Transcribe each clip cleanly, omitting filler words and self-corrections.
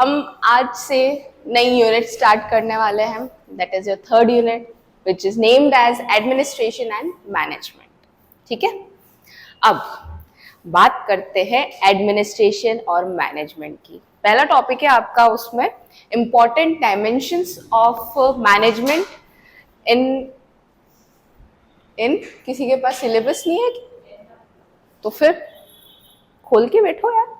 हम आज से नई यूनिट स्टार्ट करने वाले हैं, that is your third unit which is named as administration and management. ठीक है, अब बात करते हैं एडमिनिस्ट्रेशन और मैनेजमेंट की। पहला टॉपिक है आपका उसमें इंपॉर्टेंट डायमेंशंस ऑफ मैनेजमेंट इन किसी के पास सिलेबस नहीं है तो फिर खोल के बैठो यार।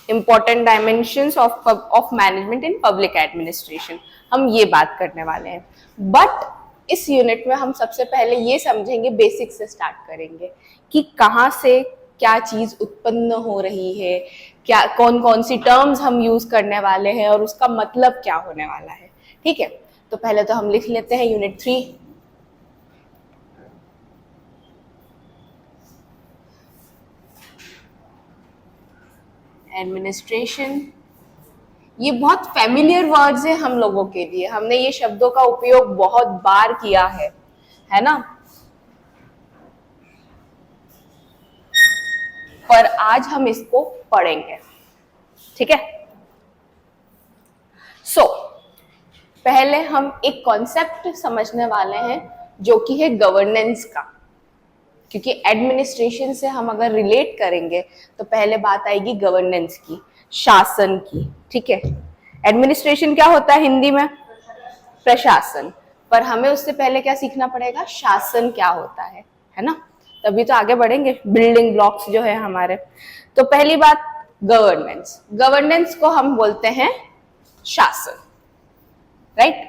Important dimensions of management in public administration, हम ये बात करने वाले हैं। बट इस यूनिट में हम सबसे पहले ये समझेंगे, बेसिक से स्टार्ट करेंगे कि कहाँ से क्या चीज उत्पन्न हो रही है, क्या कौन कौन सी टर्म्स हम यूज करने वाले हैं और उसका मतलब क्या होने वाला है। ठीक है, तो पहले तो हम लिख लेते हैं यूनिट 3। एडमिनिस्ट्रेशन, ये बहुत फेमिलियर वर्ड्स है हम लोगों के लिए, हमने ये शब्दों का उपयोग बहुत बार किया है ना। पर आज हम इसको पढ़ेंगे, ठीक है। सो पहले हम एक कॉन्सेप्ट समझने वाले हैं जो कि है गवर्नेंस का, क्योंकि एडमिनिस्ट्रेशन से हम अगर रिलेट करेंगे तो पहले बात आएगी गवर्नेंस की, शासन की। ठीक है, एडमिनिस्ट्रेशन क्या होता है हिंदी में? प्रशासन। पर हमें उससे पहले क्या सीखना पड़ेगा? शासन क्या होता है ना, तभी तो आगे बढ़ेंगे। बिल्डिंग ब्लॉक्स जो है हमारे। तो पहली बात गवर्नेंस, गवर्नेंस को हम बोलते हैं शासन, राइट।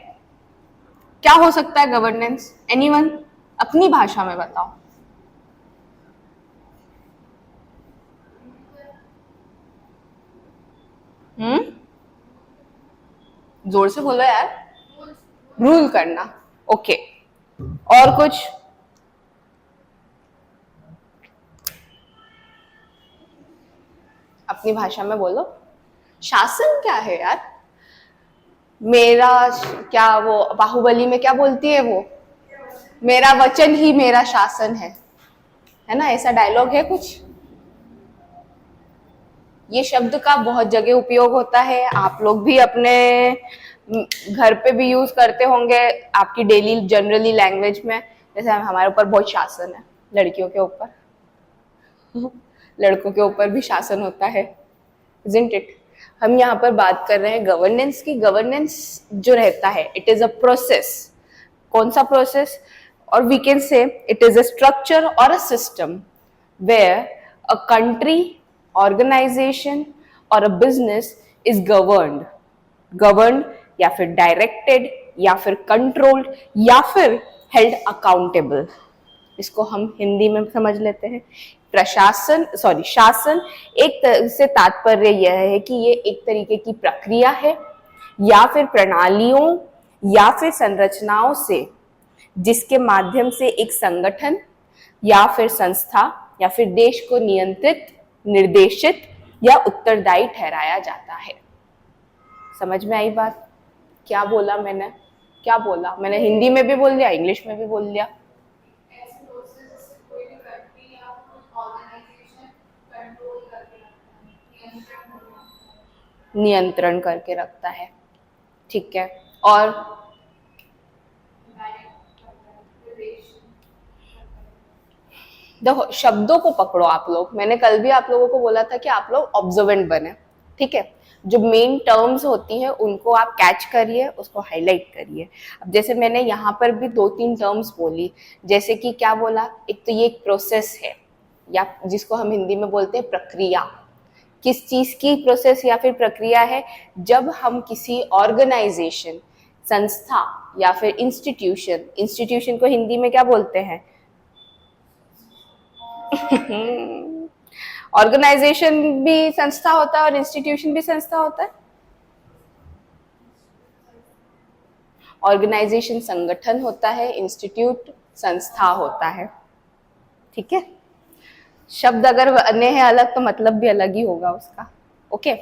क्या हो सकता है गवर्नेंस? एनीवन अपनी भाषा में बताओ। जोर से बोलो यार। रूल करना, ओके। और कुछ? अपनी भाषा में बोलो। शासन क्या है यार? मेरा क्या, वो बाहुबली में क्या बोलती है वो, मेरा वचन ही मेरा शासन है ना, ऐसा डायलॉग है कुछ। ये शब्द का बहुत जगह उपयोग होता है, आप लोग भी अपने घर पे भी यूज करते होंगे, आपकी डेली जनरली लैंग्वेज में। जैसे हमारे ऊपर बहुत शासन है, लड़कियों के ऊपर लड़कों के ऊपर भी शासन होता है, isn't it? हम यहाँ पर बात कर रहे हैं गवर्नेंस की। गवर्नेंस जो रहता है, इट इज अ प्रोसेस। कौन सा प्रोसेस? और we can say it is a structure और a system where a country, organisation और अ बिजनेस इज गवर्न्ड या फिर डायरेक्टेड या फिर कंट्रोल्ड या फिर हेल्ड अकाउंटेबल। इसको हम हिंदी में समझ लेते हैं। शासन एक तरह से तात्पर्य यह है कि ये एक तरीके की प्रक्रिया है या फिर प्रणालियों या फिर संरचनाओं से जिसके माध्यम से एक संगठन या फिर संस्था या फिर देश को नियंत्रित, निर्देशित या उत्तरदायी ठहराया जाता है। समझ में आई बात? क्या बोला मैंने? क्या बोला मैंने? हिंदी में भी बोल दिया, इंग्लिश में भी बोल दिया। नियंत्रण करके रखता है, ठीक है। और देखो, शब्दों को पकड़ो आप लोग। मैंने कल भी आप लोगों को बोला था कि आप लोग ऑब्जर्वेंट बने, ठीक है। जो मेन टर्म्स होती हैं उनको आप कैच करिए, उसको हाईलाइट करिए। अब जैसे मैंने यहाँ पर भी 2-3 टर्म्स बोली, जैसे कि क्या बोला, एक तो ये एक प्रोसेस है या जिसको हम हिंदी में बोलते हैं प्रक्रिया। किस चीज की प्रोसेस या फिर प्रक्रिया है? जब हम किसी ऑर्गेनाइजेशन, संस्था या फिर इंस्टीट्यूशन को हिंदी में क्या बोलते हैं? ऑर्गेनाइजेशन भी संस्था होता है और इंस्टीट्यूशन भी संस्था होता है। ऑर्गेनाइजेशन संगठन होता है, इंस्टीट्यूट संस्था होता है, ठीक है। शब्द अगर अन्य है अलग तो मतलब भी अलग ही होगा उसका, ओके।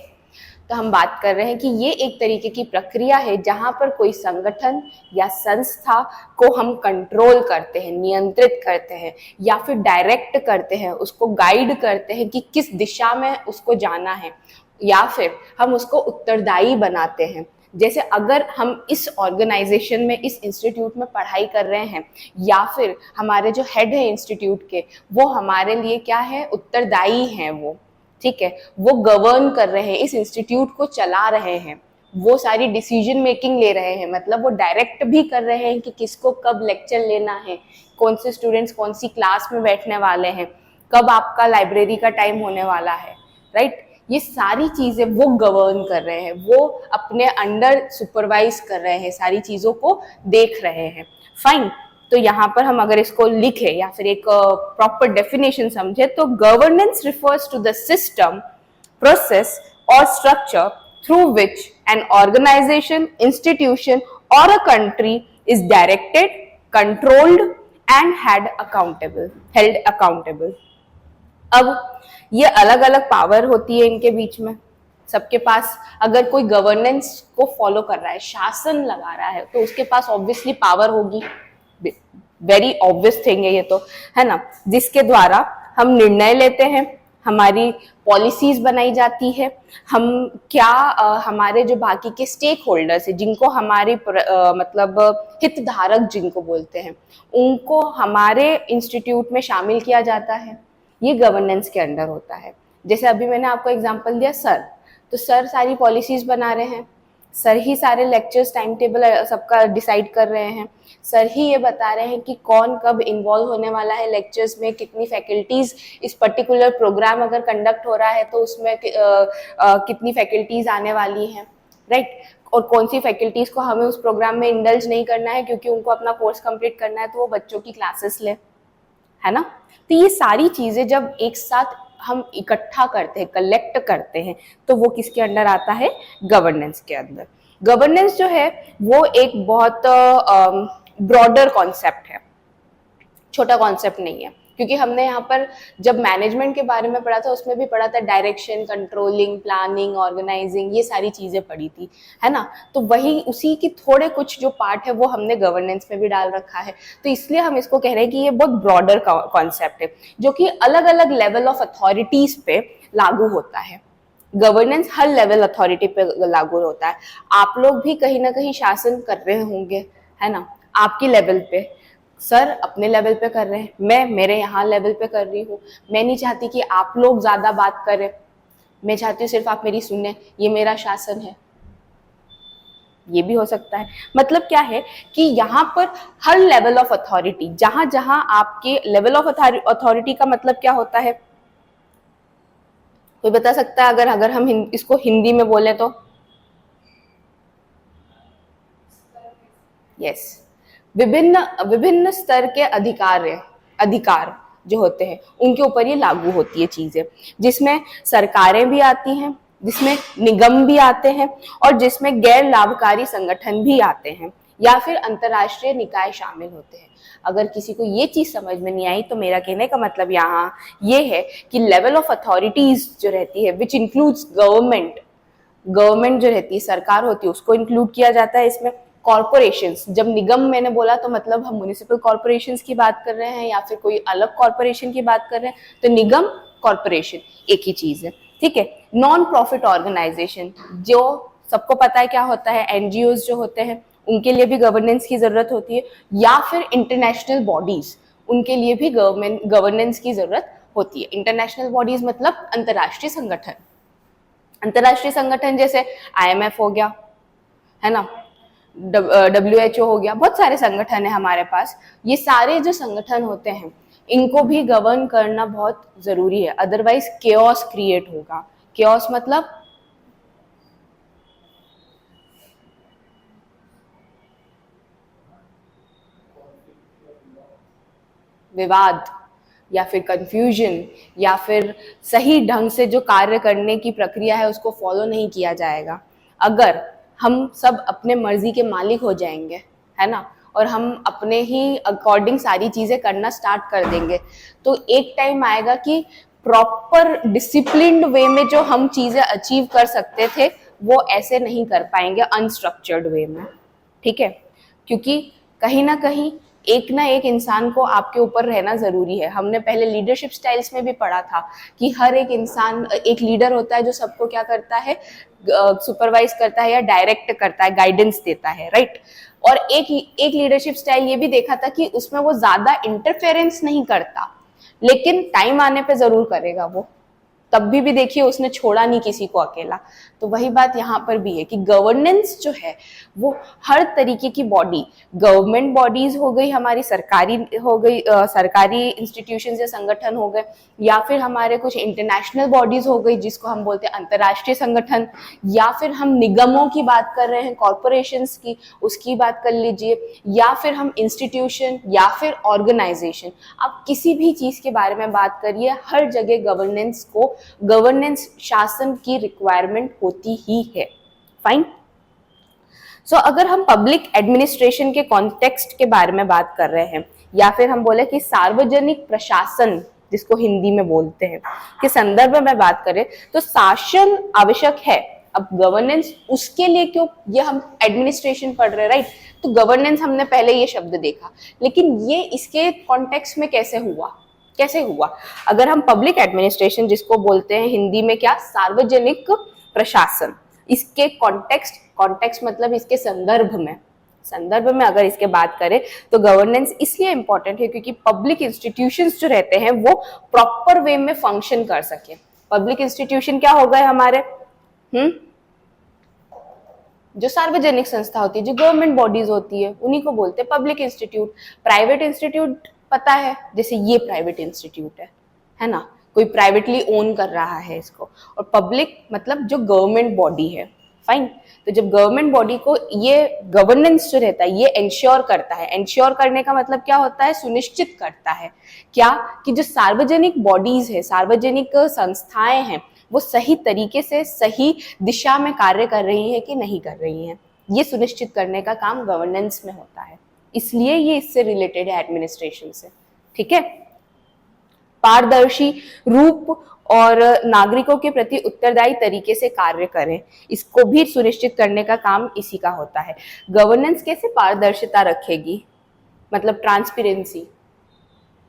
तो हम बात कर रहे हैं कि ये एक तरीके की प्रक्रिया है जहां पर कोई संगठन या संस्था को हम कंट्रोल करते हैं, नियंत्रित करते हैं या फिर डायरेक्ट करते हैं, उसको गाइड करते हैं कि किस दिशा में उसको जाना है, या फिर हम उसको उत्तरदायी बनाते हैं। जैसे अगर हम इस ऑर्गेनाइजेशन में, इस इंस्टीट्यूट में पढ़ाई कर रहे हैं या फिर हमारे जो हेड है इंस्टीट्यूट के, वो हमारे लिए क्या है, उत्तरदायी हैं वो, ठीक है, वो गवर्न कर रहे हैं, इस इंस्टीट्यूट को चला रहे हैं, वो सारी डिसीजन मेकिंग ले रहे हैं, मतलब वो डायरेक्ट भी कर रहे हैं कि किसको कब लेक्चर लेना है, कौन से स्टूडेंट्स कौन सी क्लास में बैठने वाले हैं, कब आपका लाइब्रेरी का टाइम होने वाला है, राइट। ये सारी चीजें वो गवर्न कर रहे हैं, वो अपने अंडर सुपरवाइज कर रहे हैं, सारी चीजों को देख रहे हैं। फाइन, तो यहाँ पर हम अगर इसको लिखे या फिर एक प्रॉपर डेफिनेशन समझे तो governance refers to the system, process और structure through which an organisation, institution और a country is directed, controlled and held accountable. अब ये अलग अलग पावर होती है इनके बीच में, सबके पास अगर कोई गवर्नेंस को फॉलो कर रहा है, शासन लगा रहा है, तो उसके पास ऑब्वियसली पावर होगी, वेरी ऑब्वियस थिंग है ये तो, है ना, जिसके द्वारा हम निर्णय लेते हैं, हमारी पॉलिसीज बनाई जाती है, हम क्या हमारे जो बाकी के स्टेक होल्डर्स है, जिनको हमारे मतलब हितधारक जिनको बोलते हैं, उनको हमारे इंस्टीट्यूट में शामिल किया जाता है, ये गवर्नेंस के अंडर होता है। जैसे अभी मैंने आपको एग्जांपल दिया सर, तो सर सारी पॉलिसीज बना रहे हैं, सर ही सारे लेक्चर्स टाइम टेबल सबका डिसाइड कर रहे हैं, सर ही ये बता रहे हैं कि कौन कब इन्वॉल्व होने वाला है लेक्चर्स में, कितनी फैकल्टीज इस पर्टिकुलर प्रोग्राम अगर कंडक्ट हो रहा है तो उसमें कितनी फैकल्टीज आने वाली हैं, राइट, और कौन सी फैकल्टीज को हमें उस प्रोग्राम में इंडल्ज नहीं करना है क्योंकि उनको अपना कोर्स कंप्लीट करना है, तो वो बच्चों की क्लासेस ले, है ना। तो ये सारी चीजें जब एक साथ हम इकट्ठा करते हैं, कलेक्ट करते हैं, तो वो किसके अंडर आता है, गवर्नेंस के अंदर। गवर्नेंस जो है वो एक बहुत ब्रॉडर कॉन्सेप्ट है, छोटा कॉन्सेप्ट नहीं है, क्योंकि हमने यहाँ पर जब मैनेजमेंट के बारे में पढ़ा था उसमें भी पढ़ा था डायरेक्शन, कंट्रोलिंग, प्लानिंग, ऑर्गेनाइजिंग, ये सारी चीजें पढ़ी थी, है ना। तो वही उसी की थोड़े कुछ जो पार्ट है वो हमने गवर्नेंस में भी डाल रखा है, तो इसलिए हम इसको कह रहे हैं कि ये बहुत ब्रॉडर कॉन्सेप्ट है जो कि अलग अलग लेवल ऑफ अथॉरिटीज पे लागू होता है। गवर्नेंस हर लेवल अथॉरिटी पे लागू होता है। आप लोग भी कहीं ना कहीं शासन कर रहे होंगे, है ना, आपकी लेवल पे, सर अपने लेवल पे कर रहे हैं, मैं मेरे यहाँ लेवल पे कर रही हूँ। मैं नहीं चाहती कि आप लोग ज्यादा बात करें, मैं चाहती हूँ सिर्फ आप मेरी सुने, ये मेरा शासन है। ये भी हो सकता है। मतलब क्या है कि यहाँ पर हर लेवल ऑफ अथॉरिटी, जहां जहां आपके लेवल ऑफ अथॉरिटी का मतलब क्या होता है, कोई बता सकता है? अगर हम इसको हिंदी में बोले तो यस, विभिन्न स्तर के अधिकार जो होते हैं उनके ऊपर ये लागू होती है चीजें, जिसमें सरकारें भी आती हैं, जिसमें निगम भी आते हैं और जिसमें गैर लाभकारी संगठन भी आते हैं या फिर अंतर्राष्ट्रीय निकाय शामिल होते हैं। अगर किसी को ये चीज समझ में नहीं आई तो मेरा कहने का मतलब यहाँ ये है कि लेवल ऑफ अथॉरिटीज जो रहती है विच इंक्लूड्स गवर्नमेंट जो रहती है, सरकार होती है, उसको इंक्लूड किया जाता है इसमें। कॉर्पोरेशंस, जब निगम मैंने बोला तो मतलब हम म्युनिसिपल कॉर्पोरेशंस की बात कर रहे हैं या फिर कोई अलग कॉर्पोरेशन की बात कर रहे हैं, तो निगम, कॉर्पोरेशन एक ही चीज है, ठीक है। नॉन प्रॉफिट ऑर्गेनाइजेशन, जो सबको पता है क्या होता है, एनजीओज जो होते हैं उनके लिए भी गवर्नेंस की जरूरत होती है, या फिर इंटरनेशनल बॉडीज, उनके लिए भी गवर्नेंस की जरूरत होती है। इंटरनेशनल बॉडीज मतलब अंतर्राष्ट्रीय संगठन, अंतर्राष्ट्रीय संगठन जैसे IMF हो गया, है ना, WHO हो गया, बहुत सारे संगठन है हमारे पास। ये सारे जो संगठन होते हैं इनको भी गवर्न करना बहुत जरूरी है, अदरवाइज केओस क्रिएट होगा। केओस मतलब विवाद या फिर कंफ्यूजन, या फिर सही ढंग से जो कार्य करने की प्रक्रिया है उसको फॉलो नहीं किया जाएगा। अगर हम सब अपने मर्जी के मालिक हो जाएंगे, है ना, और हम अपने ही अकॉर्डिंग सारी चीजें करना स्टार्ट कर देंगे, तो एक टाइम आएगा कि प्रॉपर डिसिप्लिन्ड वे में जो हम चीजें अचीव कर सकते थे वो ऐसे नहीं कर पाएंगे अनस्ट्रक्चर्ड वे में, ठीक है। क्योंकि कहीं ना एक इंसान को आपके ऊपर रहना जरूरी है। हमने पहले लीडरशिप स्टाइल्स में भी पढ़ा था कि हर एक इंसान एक लीडर होता है जो सबको क्या करता है, सुपरवाइज करता है या डायरेक्ट करता है, गाइडेंस देता है, राइट। और एक लीडरशिप स्टाइल ये भी देखा था कि उसमें वो ज्यादा इंटरफेरेंस नहीं करता, लेकिन टाइम आने पे जरूर करेगा वो। तब भी देखिए उसने छोड़ा नहीं किसी को अकेला। तो वही बात यहाँ पर भी है कि गवर्नेंस जो है वो हर तरीके की बॉडी, गवर्नमेंट बॉडीज हो गई, हमारी सरकारी हो गई, सरकारी इंस्टीट्यूशन या संगठन हो गए, या फिर हमारे कुछ इंटरनेशनल बॉडीज हो गई जिसको हम बोलते हैं अंतर्राष्ट्रीय संगठन, या फिर हम निगमों की बात कर रहे हैं, कॉरपोरेशंस की, उसकी बात कर लीजिए, या फिर हम इंस्टीट्यूशन या फिर ऑर्गेनाइजेशन। आप किसी भी चीज के बारे में बात करिए, हर जगह गवर्नेंस शासन की रिक्वायरमेंट होती ही है। फाइन। सो अगर हम पब्लिक एडमिनिस्ट्रेशन के कॉन्टेक्स्ट के बारे में बात कर रहे हैं, या फिर हम बोले कि सार्वजनिक प्रशासन जिसको हिंदी में बोलते हैं के संदर्भ में बात करें, तो शासन आवश्यक है। अब गवर्नेंस उसके लिए क्यों, ये हम एडमिनिस्ट्रेशन पढ़ रहे हैं, राइट। तो गवर्नेंस हमने पहले ये शब्द देखा, लेकिन ये इसके कॉन्टेक्स्ट में कैसे हुआ। अगर हम पब्लिक एडमिनिस्ट्रेशन जिसको बोलते हैं हिंदी में क्या, सार्वजनिक प्रशासन, इसके कॉन्टेक्स्ट मतलब इसके संदर्भ में अगर इसके बात करें तो गवर्नेंस इसलिए इंपॉर्टेंट है क्योंकि पब्लिक इंस्टीट्यूशंस जो रहते हैं वो प्रॉपर वे में फंक्शन कर सके। पब्लिक इंस्टीट्यूशन क्या हो गए हमारे, जो सार्वजनिक संस्था होती है, जो गवर्नमेंट बॉडीज होती है, उन्हीं को बोलते हैं पब्लिक इंस्टीट्यूट। प्राइवेट इंस्टीट्यूट पता है, जैसे ये प्राइवेट इंस्टीट्यूट है ना, कोई प्राइवेटली ओन कर रहा है इसको। और पब्लिक मतलब जो गवर्नमेंट बॉडी है। फाइन। तो जब गवर्नमेंट बॉडी को ये गवर्नेंस जो रहता है ये एंश्योर करता है, एंश्योर करने का मतलब क्या होता है, सुनिश्चित करता है क्या, कि जो सार्वजनिक बॉडीज है, सार्वजनिक संस्थाएं हैं, वो सही तरीके से सही दिशा में कार्य कर रही है कि नहीं कर रही हैं, ये सुनिश्चित करने का काम गवर्नेंस में होता है। इसलिए ये इससे रिलेटेड है एडमिनिस्ट्रेशन से, ठीक है। पारदर्शी रूप और नागरिकों के प्रति उत्तरदायी तरीके से कार्य करें, इसको भी सुनिश्चित करने का काम इसी का होता है। गवर्नेंस कैसे पारदर्शिता रखेगी, मतलब ट्रांसपेरेंसी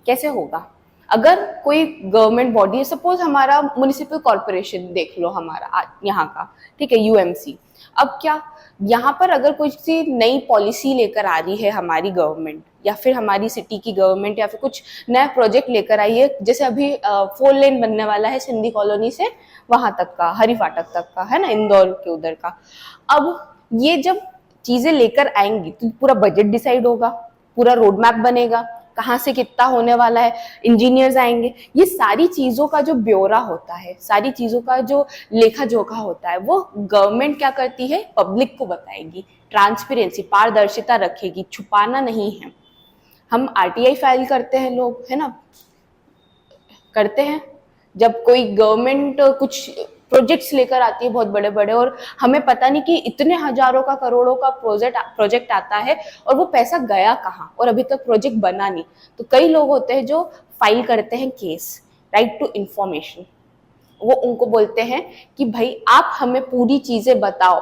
कैसे होगा। अगर कोई गवर्नमेंट बॉडी, सपोज हमारा म्युनिसिपल कॉर्पोरेशन देख लो, हमारा यहाँ का, ठीक है, यूएमसी। अब क्या, यहाँ पर अगर कोई सी नई पॉलिसी लेकर आ रही है हमारी गवर्नमेंट, या फिर हमारी सिटी की गवर्नमेंट, या फिर कुछ नया प्रोजेक्ट लेकर आई है, जैसे अभी 4 लेन बनने वाला है सिंधी कॉलोनी से वहां तक का, हरी फाटक तक का, है ना, इंदौर के उधर का। अब ये जब चीजें लेकर आएंगी तो पूरा बजट डिसाइड होगा, पूरा रोड मैप बनेगा, कहाँ से कितना होने वाला है, इंजीनियर्स आएंगे, ये सारी चीजों का जो ब्यौरा होता है, सारी चीजों का जो लेखा जोखा होता है, वो गवर्नमेंट क्या करती है, पब्लिक को बताएगी। ट्रांसपेरेंसी, पारदर्शिता रखेगी, छुपाना नहीं है। हम आरटीआई फाइल करते हैं लोग, है ना, करते हैं जब कोई गवर्नमेंट कुछ प्रोजेक्ट्स लेकर आती है बहुत बड़े बड़े, और हमें पता नहीं कि इतने हजारों का, करोड़ों का प्रोजेक्ट आता है और वो पैसा गया कहाँ, और अभी तक प्रोजेक्ट बना नहीं। तो कई लोग होते हैं जो फाइल करते हैं केस, राइट टू इंफॉर्मेशन। वो उनको बोलते हैं कि भाई आप हमें पूरी चीजें बताओ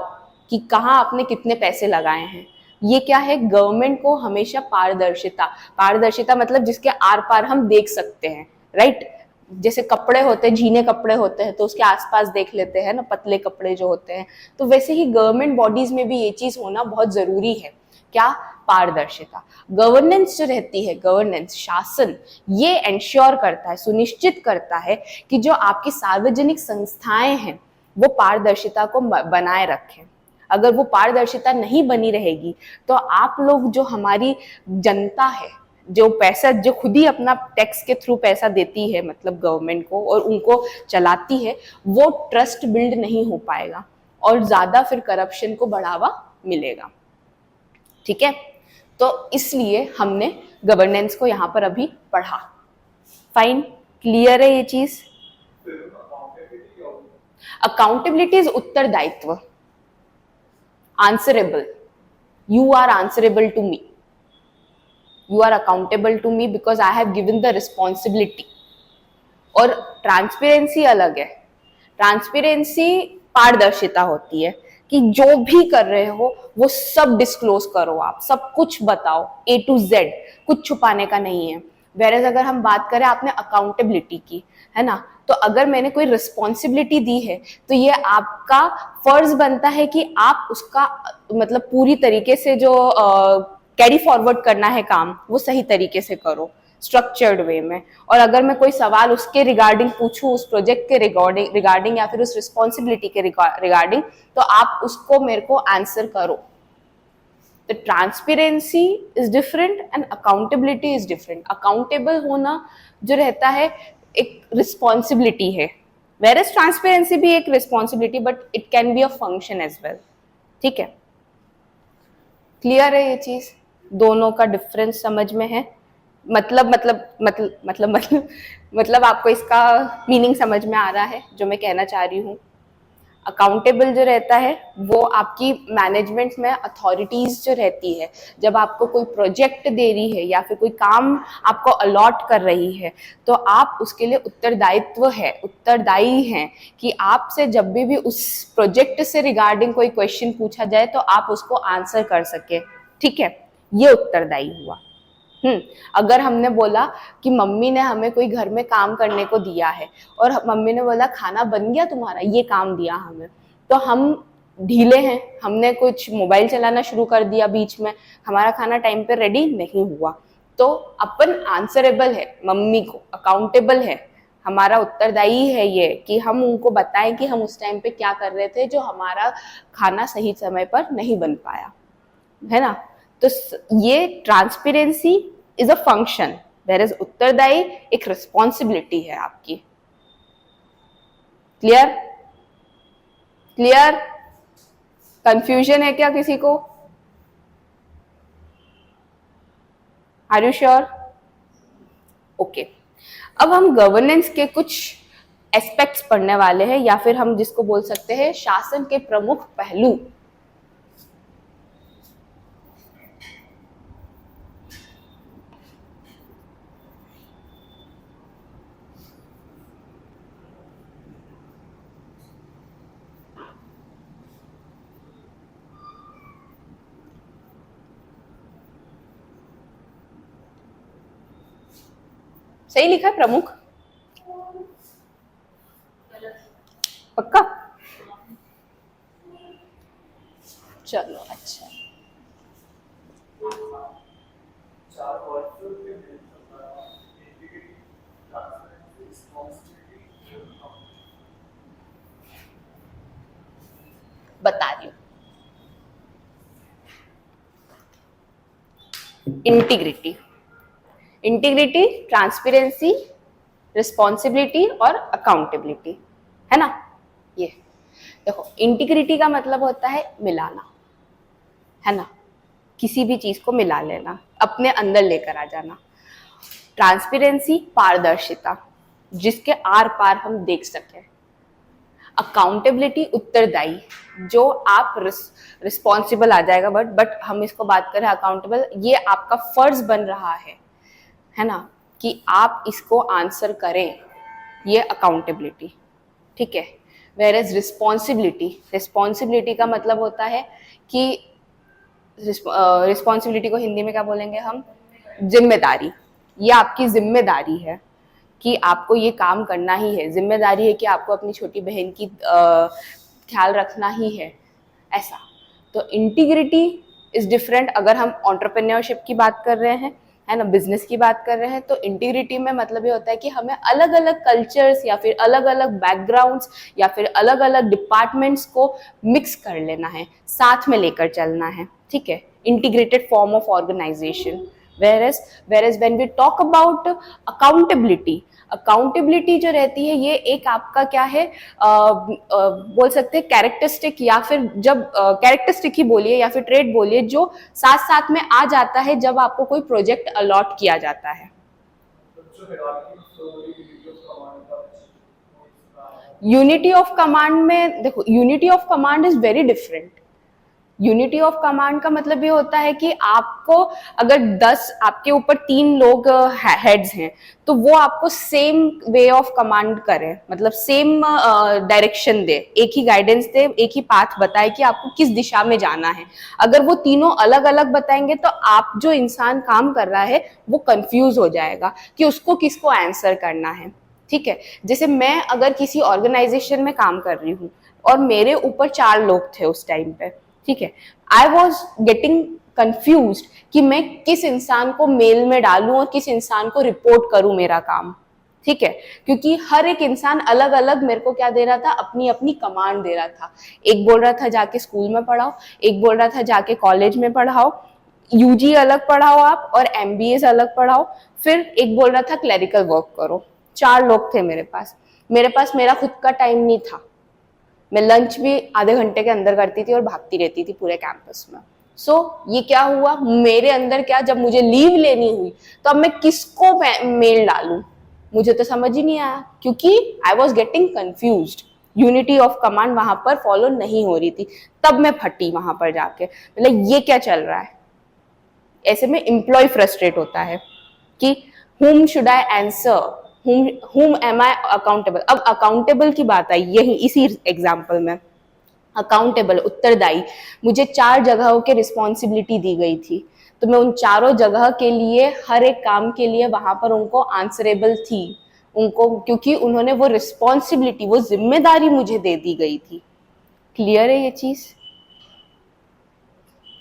कि कहाँ आपने कितने पैसे लगाए हैं। ये क्या है, गवर्नमेंट को हमेशा पारदर्शिता मतलब जिसके आर पार हम देख सकते हैं, राइट। जैसे कपड़े होते हैं, झीने कपड़े होते हैं तो उसके आसपास देख लेते हैं ना, पतले कपड़े जो होते हैं, तो वैसे ही गवर्नमेंट बॉडीज में भी ये चीज होना बहुत जरूरी है। क्या, पारदर्शिता। गवर्नेंस जो रहती है, गवर्नेंस शासन, ये एंश्योर करता है, सुनिश्चित करता है कि जो आपकी सार्वजनिक संस्थाएं हैं वो पारदर्शिता को बनाए रखें। अगर वो पारदर्शिता नहीं बनी रहेगी तो आप लोग, जो हमारी जनता है, जो पैसा, जो खुद ही अपना टैक्स के थ्रू पैसा देती है मतलब गवर्नमेंट को और उनको चलाती है, वो ट्रस्ट बिल्ड नहीं हो पाएगा और ज्यादा फिर करप्शन को बढ़ावा मिलेगा, ठीक है। तो इसलिए हमने गवर्नेंस को यहाँ पर अभी पढ़ा। फाइन, क्लियर है ये चीज। अकाउंटेबिलिटी इज उत्तरदायित्व, answerable, you are answerable to me, you are accountable to me because I have given the responsibility और ट्रांसपेरेंसी अलग है। ट्रांसपेरेंसी पारदर्शिता होती है कि जो भी कर रहे हो वो सब डिस्क्लोज करो, आप सब कुछ बताओ A to Z, कुछ छुपाने का नहीं है। वेरएज अगर हम बात करें आपने अकाउंटेबिलिटी की, है ना, तो अगर मैंने कोई रिस्पॉन्सिबिलिटी दी है तो ये आपका फर्ज बनता है कि आप उसका मतलब पूरी तरीके से जो कैरी फॉरवर्ड करना है काम वो सही तरीके से करो, स्ट्रक्चर्ड वे में। और अगर मैं कोई सवाल उसके रिगार्डिंग पूछूं, उस प्रोजेक्ट के रिगार्डिंग या फिर उस रिस्पॉन्सिबिलिटी के रिगार्डिंग, तो आप उसको मेरे को आंसर करो। तो transparency is different and accountability is different. Accountable होना जो रहता है एक रिस्पॉन्सिबिलिटी है, वेर एज ट्रांसपेरेंसी भी एक responsibility, but it can be a function as well. ठीक है, क्लियर है ये चीज? दोनों का डिफरेंस समझ में है? मतलब आपको इसका मीनिंग समझ में आ रहा है जो मैं कहना चाह रही हूँ? अकाउंटेबल जो रहता है वो आपकी मैनेजमेंट में अथॉरिटीज जो रहती है, जब आपको कोई प्रोजेक्ट दे रही है या फिर कोई काम आपको अलॉट कर रही है, तो आप उसके लिए उत्तरदायी हैं कि आपसे जब भी उस प्रोजेक्ट से रिगार्डिंग कोई क्वेश्चन पूछा जाए तो आप उसको आंसर कर सके। ठीक है, ये उत्तरदायी हुआ। अगर हमने बोला कि मम्मी ने हमें कोई घर में काम करने को दिया है और मम्मी ने बोला खाना बन गया तुम्हारा, ये काम दिया हमें, तो हम ढीले हैं, हमने कुछ मोबाइल चलाना शुरू कर दिया बीच में, हमारा खाना टाइम पे रेडी नहीं हुआ, तो अपन आंसरेबल है, मम्मी को अकाउंटेबल है, हमारा उत्तरदायी है ये कि हम उनको बताएं कि हम उस टाइम पे क्या कर रहे थे जो हमारा खाना सही समय पर नहीं बन पाया, है ना। तो ये transparency is a function, where is उत्तरदायी एक रिस्पॉन्सिबिलिटी है आपकी। क्लियर? क्लियर? कंफ्यूजन है क्या किसी को? Are you sure? ओके, अब हम गवर्नेंस के कुछ एस्पेक्ट्स पढ़ने वाले हैं, या फिर हम जिसको बोल सकते हैं शासन के प्रमुख पहलू। सही लिखा है प्रमुख? पक्का? चलो अच्छा। बता रही हूँ, इंटीग्रिटी, ट्रांसपेरेंसी, रिस्पॉन्सिबिलिटी और अकाउंटेबिलिटी, है ना। ये देखो, इंटीग्रिटी का मतलब होता है मिलाना, है ना, किसी भी चीज को मिला लेना, अपने अंदर लेकर आ जाना। ट्रांसपेरेंसी पारदर्शिता, जिसके आर पार हम देख सकें। अकाउंटेबिलिटी उत्तरदायी, जो आप रिस्पॉन्सिबल आ जाएगा, बट हम इसको बात करें अकाउंटेबल, ये आपका फर्ज बन रहा है ना, कि आप इसको आंसर करें, ये अकाउंटेबिलिटी। ठीक है, वेयर एज रिस्पॉन्सिबिलिटी का मतलब होता है कि रिस्पॉन्सिबिलिटी को हिंदी में क्या बोलेंगे हम? जिम्मेदारी। ये आपकी जिम्मेदारी है कि आपको ये काम करना ही है, जिम्मेदारी है कि आपको अपनी छोटी बहन की ख्याल रखना ही है, ऐसा। तो इंटीग्रिटी इज डिफरेंट। अगर हम एंटरप्रेन्योरशिप की बात कर रहे हैं, है ना, बिजनेस की बात कर रहे हैं, तो इंटीग्रिटी में मतलब ये होता है कि हमें अलग अलग कल्चर्स या फिर अलग अलग बैकग्राउंड्स या फिर अलग अलग डिपार्टमेंट्स को मिक्स कर लेना है, साथ में लेकर चलना है। ठीक है, integrated form of organisation. whereas when we talk about accountability जो रहती है, ये एक आपका क्या है, बोल सकते हैं कैरेक्टरिस्टिक, या फिर जब कैरेक्टरिस्टिक ही बोलिए या फिर ट्रेड बोलिए, जो साथ साथ में आ जाता है जब आपको कोई प्रोजेक्ट अलॉट किया जाता है। यूनिटी ऑफ कमांड में देखो, unity of command is very different. Unity of command का मतलब ये होता है कि आपको अगर 10 आपके ऊपर 3 लोग हेड्स हैं तो वो आपको सेम वे ऑफ कमांड करें, मतलब सेम डायरेक्शन दे, एक ही गाइडेंस दे, एक ही पाथ बताए कि आपको किस दिशा में जाना है। अगर वो तीनों अलग अलग बताएंगे तो आप जो इंसान काम कर रहा है वो कंफ्यूज हो जाएगा कि उसको किसको आंसर करना है। ठीक है, जैसे मैं अगर किसी ऑर्गेनाइजेशन में काम कर रही हूँ और मेरे ऊपर 4 लोग थे उस टाइम पे, ठीक है, आई वॉज गेटिंग कंफ्यूज कि मैं किस इंसान को मेल में डालूं और किस इंसान को रिपोर्ट करूं मेरा काम। ठीक है, क्योंकि हर एक इंसान अलग अलग मेरे को क्या दे रहा था, अपनी अपनी कमांड दे रहा था। एक बोल रहा था जाके स्कूल में पढ़ाओ, एक बोल रहा था जाके कॉलेज में पढ़ाओ, यूजी अलग पढ़ाओ आप और एमबीए अलग पढ़ाओ, फिर एक बोल रहा था क्लरिकल वर्क करो। 4 लोग थे मेरे पास। मेरा खुद का टाइम नहीं था। मैं लंच भी आधे घंटे के अंदर करती थी और भागती रहती थी पूरे कैंपस में। ये क्या हुआ मेरे अंदर, क्या जब मुझे लीव लेनी हुई तो अब मैं किसको मेल डालूं, मुझे तो समझ ही नहीं आया, क्योंकि I was getting confused. Unity of command वहां पर फॉलो नहीं हो रही थी। तब मैं फटी वहां पर जाके, मतलब ये क्या चल रहा है। ऐसे में एम्प्लॉय फ्रस्ट्रेट होता है कि whom should I answer, whom am I accountable। अब अकाउंटेबल की बात आई यही इसी एग्जाम्पल में। अकाउंटेबल, उत्तरदायी, मुझे 4 जगहों के रिस्पॉन्सिबिलिटी दी गई थी, तो मैं उन चारों जगह के लिए, हर एक काम के लिए वहां पर उनको आंसरेबल थी, उनको, क्योंकि उन्होंने वो रिस्पॉन्सिबिलिटी, वो जिम्मेदारी मुझे दे दी गई थी। क्लियर है ये चीज।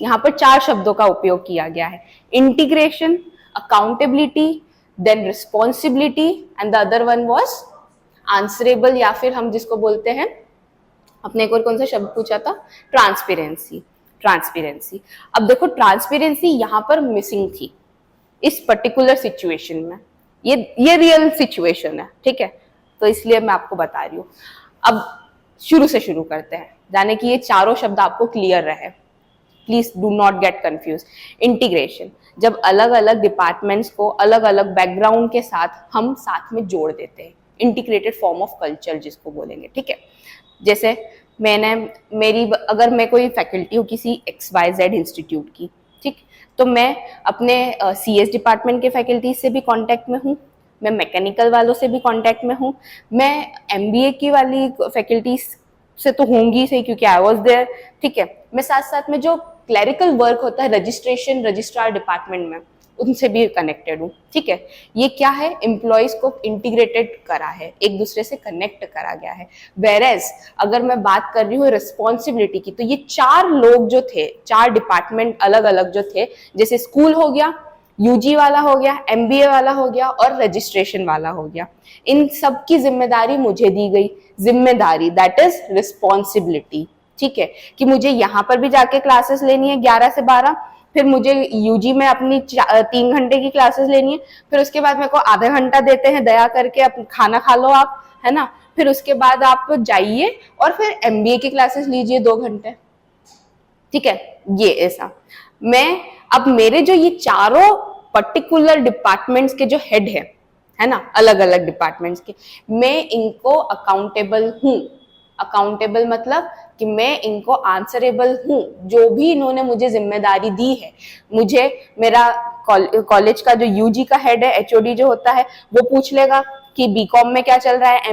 यहाँ पर 4 शब्दों का उपयोग किया गया है, integration, accountability, then responsibility and the other one was answerable, या फिर हम जिसको बोलते हैं, अपने को कौन सा शब्द पूछा था, ट्रांसपेरेंसी। ट्रांसपेरेंसी, अब देखो ट्रांसपेरेंसी यहाँ पर मिसिंग थी इस पर्टिकुलर सिचुएशन में। ये रियल सिचुएशन है, ठीक है, तो इसलिए मैं आपको बता रही हूँ। अब शुरू से शुरू करते हैं, जाने कि ये चारों शब्द आपको क्लियर रहे। Please do not get confuse. Integration, जब अलग अलग डिपार्टमेंट्स को अलग अलग बैकग्राउंड के साथ हम साथ में जोड़ देते हैं, इंटीग्रेटेड फॉर्म ऑफ कल्चर जिसको बोलेंगे। ठीक है, जैसे अगर मैं कोई फैकल्टी हूँ किसी XYZ इंस्टीट्यूट की, ठीक, तो मैं अपने CS डिपार्टमेंट के फैकल्टीज से भी कांटेक्ट में हूँ, मैं मैकेनिकल वालों से भी कांटेक्ट में हूँ, मैं MBA की वाली फैकल्टीज से तो होंगी सही क्योंकि आई वॉज देयर। ठीक है, मैं साथ साथ में जो क्लरिकल वर्क होता है रजिस्ट्रेशन रजिस्ट्रार डिपार्टमेंट में, उनसे भी कनेक्टेड हूँ। ठीक है, ये क्या है, एम्प्लॉयज को इंटीग्रेटेड करा है, एक दूसरे से कनेक्ट करा गया है। वेरेज अगर मैं बात कर रही हूँ रिस्पॉन्सिबिलिटी की, तो ये 4 लोग जो थे, 4 डिपार्टमेंट अलग अलग जो थे, जैसे स्कूल हो गया, यूजी वाला हो गया, MBA वाला हो गया और रजिस्ट्रेशन वाला हो गया, इन सब की जिम्मेदारी मुझे दी गई। जिम्मेदारी दैट इज रिस्पॉन्सिबिलिटी। ठीक है, कि मुझे यहाँ पर भी जाके क्लासेस लेनी है 11 से 12, फिर मुझे यूजी में अपनी 3 घंटे की क्लासेस लेनी है, फिर उसके बाद मेरे को आधा घंटा देते हैं दया करके, अब खाना खा लो आप, है ना, फिर उसके बाद आप जाइए और फिर MBA की क्लासेस लीजिए 2 घंटे। ठीक है, ये ऐसा अब मेरे जो ये चारों पर्टिकुलर डिपार्टमेंट्स के जो हेड है ना, अलग अलग डिपार्टमेंट्स के, मैं इनको अकाउंटेबल हूँ। अकाउंटेबल मतलब कि मैं इनको आंसरेबल हूँ, जो भी इन्होंने मुझे जिम्मेदारी दी है। मुझे मेरा कॉलेज का जो यूजी का हेड है, HOD जो होता है, वो पूछ लेगा कि बीकॉम में क्या चल रहा है,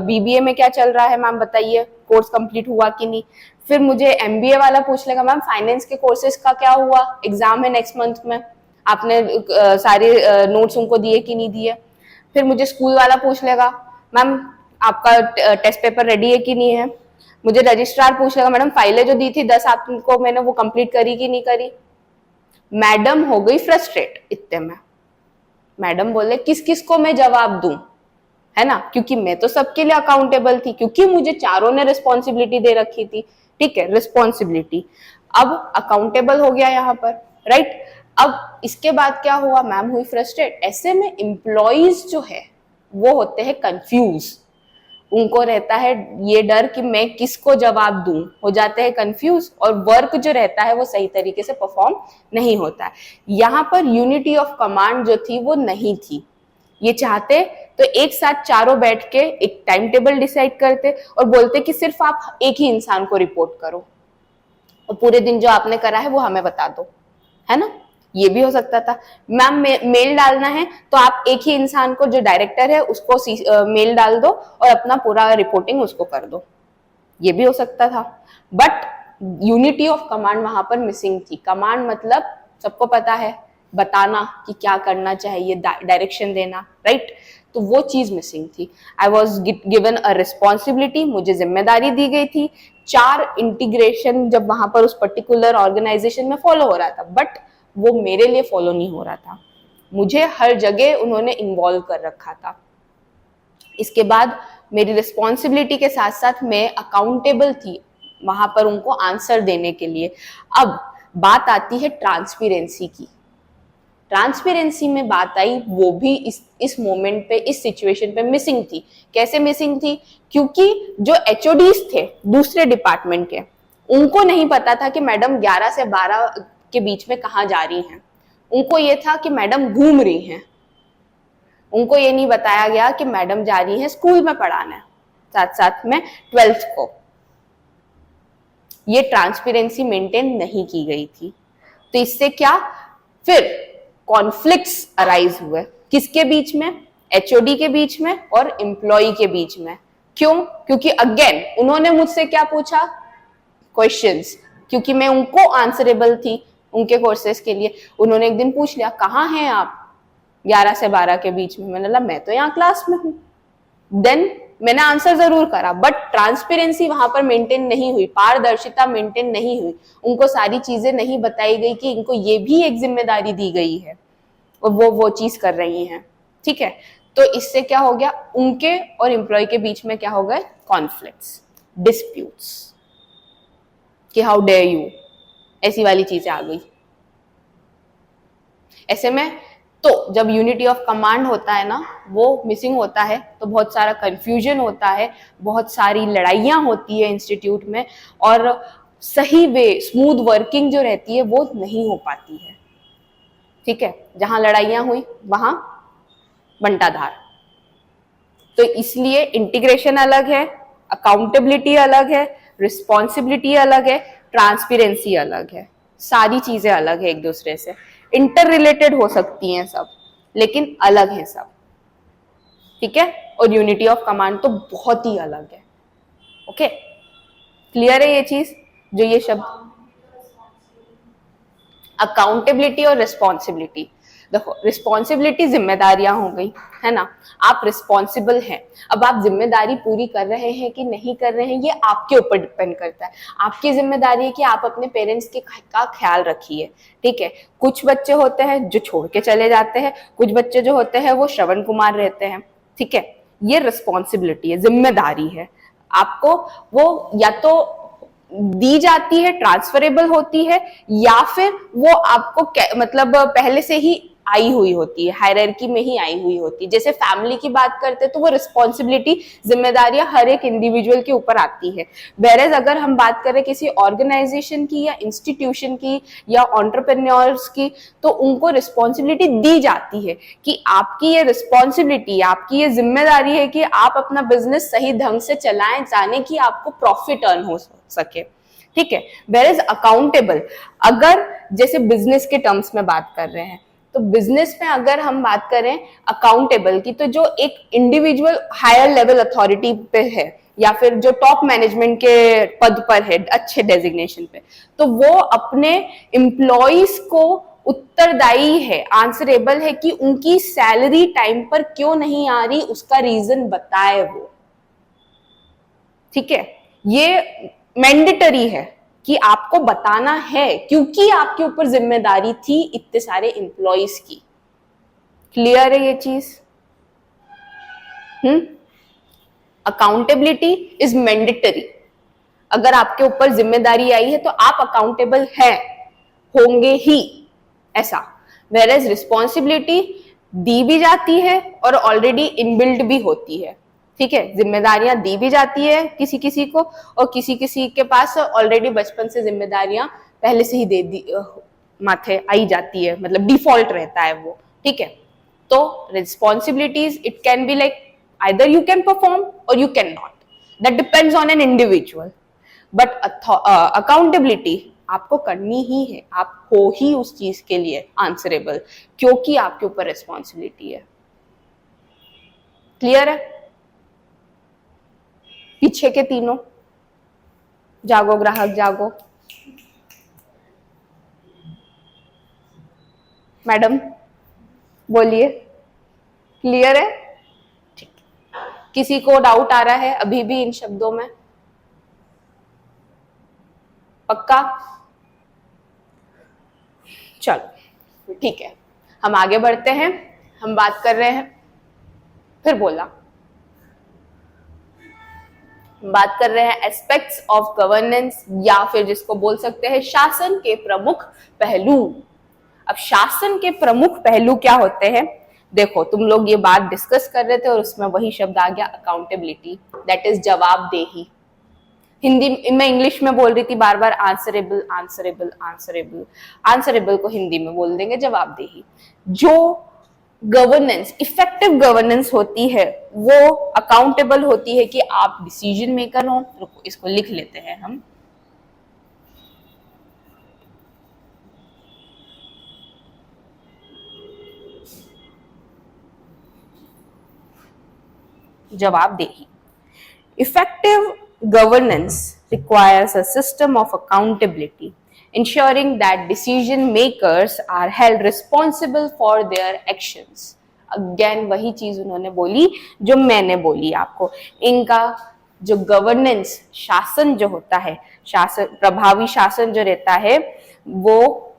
BBA में क्या चल रहा है, मैम बताइए कोर्स कंप्लीट हुआ कि नहीं। फिर मुझे MBA वाला पूछ लेगा, मैम फाइनेंस के कोर्सेज का क्या हुआ, एग्जाम है नेक्स्ट मंथ में, आपने सारे नोट्स उनको दिए कि नहीं दिए। फिर मुझे स्कूल वाला पूछ लेगा, मैम आपका टेस्ट पेपर रेडी है कि नहीं है। मुझे रजिस्ट्रार पूछ लेगा, मैडम फाइलें जो दी थी 10 आपको, मैंने वो कंप्लीट करी कि नहीं करी। मैडम हो गई फ्रस्ट्रेट इतने में, मैडम बोले किस किस को मैं जवाब दूं, है ना, क्योंकि मैं तो सबके लिए अकाउंटेबल थी, क्योंकि मुझे चारों ने रिस्पॉन्सिबिलिटी दे रखी थी। ठीक है, रिस्पॉन्सिबिलिटी, अब अकाउंटेबल हो गया यहाँ पर, राइट। अब इसके बाद क्या हुआ, मैम हुई फ्रस्ट्रेट। ऐसे में एम्प्लॉइज जो है वो होते हैं कंफ्यूज, उनको रहता है ये डर कि मैं किसको जवाब दूं, हो जाते हैं कंफ्यूज, और वर्क जो रहता है वो सही तरीके से परफॉर्म नहीं होता है। यहाँ पर यूनिटी ऑफ कमांड जो थी वो नहीं थी। ये चाहते तो एक साथ चारों बैठ के एक टाइम टेबल डिसाइड करते और बोलते कि सिर्फ आप एक ही इंसान को रिपोर्ट करो, और पूरे दिन जो आपने करा है वो हमें बता दो, है ना। ये भी हो सकता था। मैम मेल डालना है तो आप एक ही इंसान को, जो डायरेक्टर है, उसको मेल डाल दो और अपना पूरा रिपोर्टिंग उसको कर दो, ये भी हो सकता था। बट यूनिटी ऑफ कमांड वहां पर मिसिंग थी। कमांड मतलब सबको पता है, बताना कि क्या करना चाहिए, डायरेक्शन देना, राइट। तो वो चीज मिसिंग थी। I was given a responsibility, मुझे जिम्मेदारी दी गई थी। 4 इंटीग्रेशन जब वहां पर उस पर्टिकुलर ऑर्गेनाइजेशन में फॉलो हो रहा था, बट वो मेरे लिए फॉलो नहीं हो रहा था। मुझे हर जगह उन्होंने इन्वॉल्व कर रखा था। इसके बाद मेरी रिस्पॉन्सिबिलिटी के साथ साथ मैं अकाउंटेबल थी वहां पर उनको आंसर देने के लिए। अब बात आती है ट्रांसपेरेंसी की। ट्रांसपेरेंसी में बात आई, वो भी इस मोमेंट पे, इस सिचुएशन पे मिसिंग थी। कैसे मिसिंग थी? क्योंकि जो एचओडीज थे दूसरे डिपार्टमेंट के, उनको नहीं पता था कि मैडम 11 से 12 के बीच में कहाँ जा रही हैं। उनको ये था कि मैडम घूम रही हैं। उनको ये नहीं बताया गया कि मैडम जा रही है स्कूल में पढ़ाना, साथ साथ में 12th को। ये ट्रांसपेरेंसी मेंटेन नहीं की गई थी। तो इससे क्या, फिर कॉन्फ्लिक्ट्स अराइज हुए। किसके बीच में? एचओडी के बीच में और एम्प्लॉय के बीच में। क्यों? क्योंकि अगेन उन्होंने मुझसे क्या पूछा? क्वेश्चंस। क्योंकि मैं उनको आंसरेबल थी उनके कोर्सेज के लिए। उन्होंने एक दिन पूछ लिया, कहाँ हैं आप 11 से 12 के बीच में? मैंने बोला मैं तो यहाँ क्लास में हूँ। देन मैंने आंसर जरूर करा, बट ट्रांसपेरेंसी वहां पर मेंटेन नहीं हुई, पारदर्शिता मेंटेन नहीं हुई। उनको सारी चीजें नहीं बताई गई कि इनको ये भी एक जिम्मेदारी दी गई है और वो चीज कर रही हैं, ठीक है। तो इससे क्या हो गया, उनके और एम्प्लॉय के बीच में क्या हो गए? कॉन्फ्लिक्ट्स, डिस्प्यूट्स, कि हाउ डेयर यू, ऐसी वाली चीजें आ गई। ऐसे में तो जब यूनिटी ऑफ कमांड होता है ना, वो मिसिंग होता है, तो बहुत सारा कंफ्यूजन होता है, बहुत सारी लड़ाइयाँ होती है इंस्टीट्यूट में, और सही वे, स्मूथ वर्किंग जो रहती है वो नहीं हो पाती है, ठीक है। जहां लड़ाइयाँ हुई वहां बंटाधार। तो इसलिए इंटीग्रेशन अलग है, अकाउंटेबिलिटी अलग है, रिस्पॉन्सिबिलिटी अलग है, ट्रांसपेरेंसी अलग है, सारी चीजें अलग है एक दूसरे से। इंटर रिलेटेड हो सकती हैं सब, लेकिन अलग है सब, ठीक है। और यूनिटी ऑफ कमांड तो बहुत ही अलग है। ओके, क्लियर है ये चीज? जो ये शब्द अकाउंटेबिलिटी और रिस्पॉन्सिबिलिटी, देखो रिस्पॉन्सिबिलिटी जिम्मेदारियां हो गई, है ना। आप रिस्पॉन्सिबल हैं। अब आप जिम्मेदारी पूरी कर रहे हैं कि नहीं कर रहे हैं, ये आपके ऊपर डिपेंड करता है। आपकी जिम्मेदारी है कि आप अपने पेरेंट्स के का ख्याल रखिए, ठीक है। कुछ बच्चे होते हैं जो छोड़ के चले जाते हैं, कुछ बच्चे जो होते हैं वो श्रवण कुमार रहते हैं, ठीक है। ये रिस्पॉन्सिबिलिटी है, जिम्मेदारी है। आपको वो या तो दी जाती है, ट्रांसफरेबल होती है, या फिर वो आपको मतलब पहले से ही आई हुई होती है, हायरार्की में ही आई हुई होती है। जैसे फैमिली की बात करते हैं तो वो रिस्पॉन्सिबिलिटी, जिम्मेदारियां हर एक इंडिविजुअल के ऊपर आती है। वेरेज अगर हम बात करें किसी ऑर्गेनाइजेशन की या इंस्टीट्यूशन की या एंटरप्रेन्योर्स की, तो उनको रिस्पॉन्सिबिलिटी दी जाती है कि आपकी ये रिस्पॉन्सिबिलिटी, आपकी ये जिम्मेदारी है कि आप अपना बिजनेस सही ढंग से चलाएं, जाने की आपको प्रॉफिट अर्न हो सके, ठीक है। वेरेज अकाउंटेबल, अगर जैसे बिजनेस के टर्म्स में बात कर रहे हैं, तो बिजनेस में अगर हम बात करें अकाउंटेबल की, तो जो एक इंडिविजुअल हायर लेवल अथॉरिटी पे है या फिर जो टॉप मैनेजमेंट के पद पर है, अच्छे डेजिग्नेशन पे, तो वो अपने एम्प्लॉइज को उत्तरदायी है, आंसरेबल है कि उनकी सैलरी टाइम पर क्यों नहीं आ रही, उसका रीजन बताए वो, ठीक है। ये मैंडेटरी है कि आपको बताना है, क्योंकि आपके ऊपर जिम्मेदारी थी इतने सारे एम्प्लॉइज की। क्लियर है ये चीज? Accountability is mandatory. अगर आपके ऊपर जिम्मेदारी आई है तो आप अकाउंटेबल हैं, होंगे ही, ऐसा। वेरेज रिस्पॉन्सिबिलिटी दी भी जाती है और ऑलरेडी इनबिल्ट भी होती है, ठीक है। जिम्मेदारियां दी भी जाती है किसी किसी को, और किसी किसी के पास ऑलरेडी बचपन से जिम्मेदारियां पहले से ही दे दी माथे आई जाती है, मतलब डिफॉल्ट रहता है वो, ठीक है। तो responsibilities, it can be like either you can perform or you cannot, that depends on an individual, but accountability आपको करनी ही है, आप हो ही उस चीज के लिए आंसरेबल, क्योंकि आपके ऊपर रिस्पॉन्सिबिलिटी है। क्लियर है? पीछे के तीनों, जागो ग्राहक जागो, मैडम बोलिए, क्लियर है? ठीक, किसी को डाउट आ रहा है अभी भी इन शब्दों में? पक्का? चलो ठीक है, हम आगे बढ़ते हैं। हम बात कर रहे हैं, फिर बोला, बात कर रहे हैं एस्पेक्ट्स ऑफ गवर्नेंस, या फिर जिसको बोल सकते हैं शासन के प्रमुख पहलू। अब शासन के प्रमुख पहलू क्या होते हैं? देखो, तुम लोग ये बात डिस्कस कर रहे थे और उसमें वही शब्द आ गया, अकाउंटेबिलिटी, दैट इज जवाबदेही। हिंदी में, इंग्लिश में बोल रही थी बार बार आंसरेबल आंसरेबल आंसरेबल, आंसरेबल को हिंदी में बोल देंगे जवाबदेही। जो गवर्नेंस, इफेक्टिव गवर्नेंस होती है, वो अकाउंटेबल होती है कि आप डिसीजन मेकर हो। रुको, इसको लिख लेते हैं हम। जवाबदेही। Effective governance requires a system of accountability, ensuring that decision makers are held responsible for their actions. Again वही चीज उन्होंने बोली जो मैंने बोली आपको। इनका जो गवर्नेंस, शासन जो होता है, शासन, प्रभावी शासन जो रहता है, वो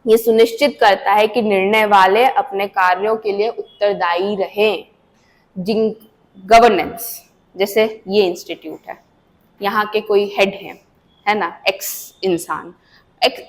ये सुनिश्चित करता है कि निर्णय वाले अपने कार्यों के लिए उत्तरदायी रहें। जिन गवर्नेंस, जैसे ये इंस्टीट्यूट है, यहाँ के कोई हेड है ना, एक्स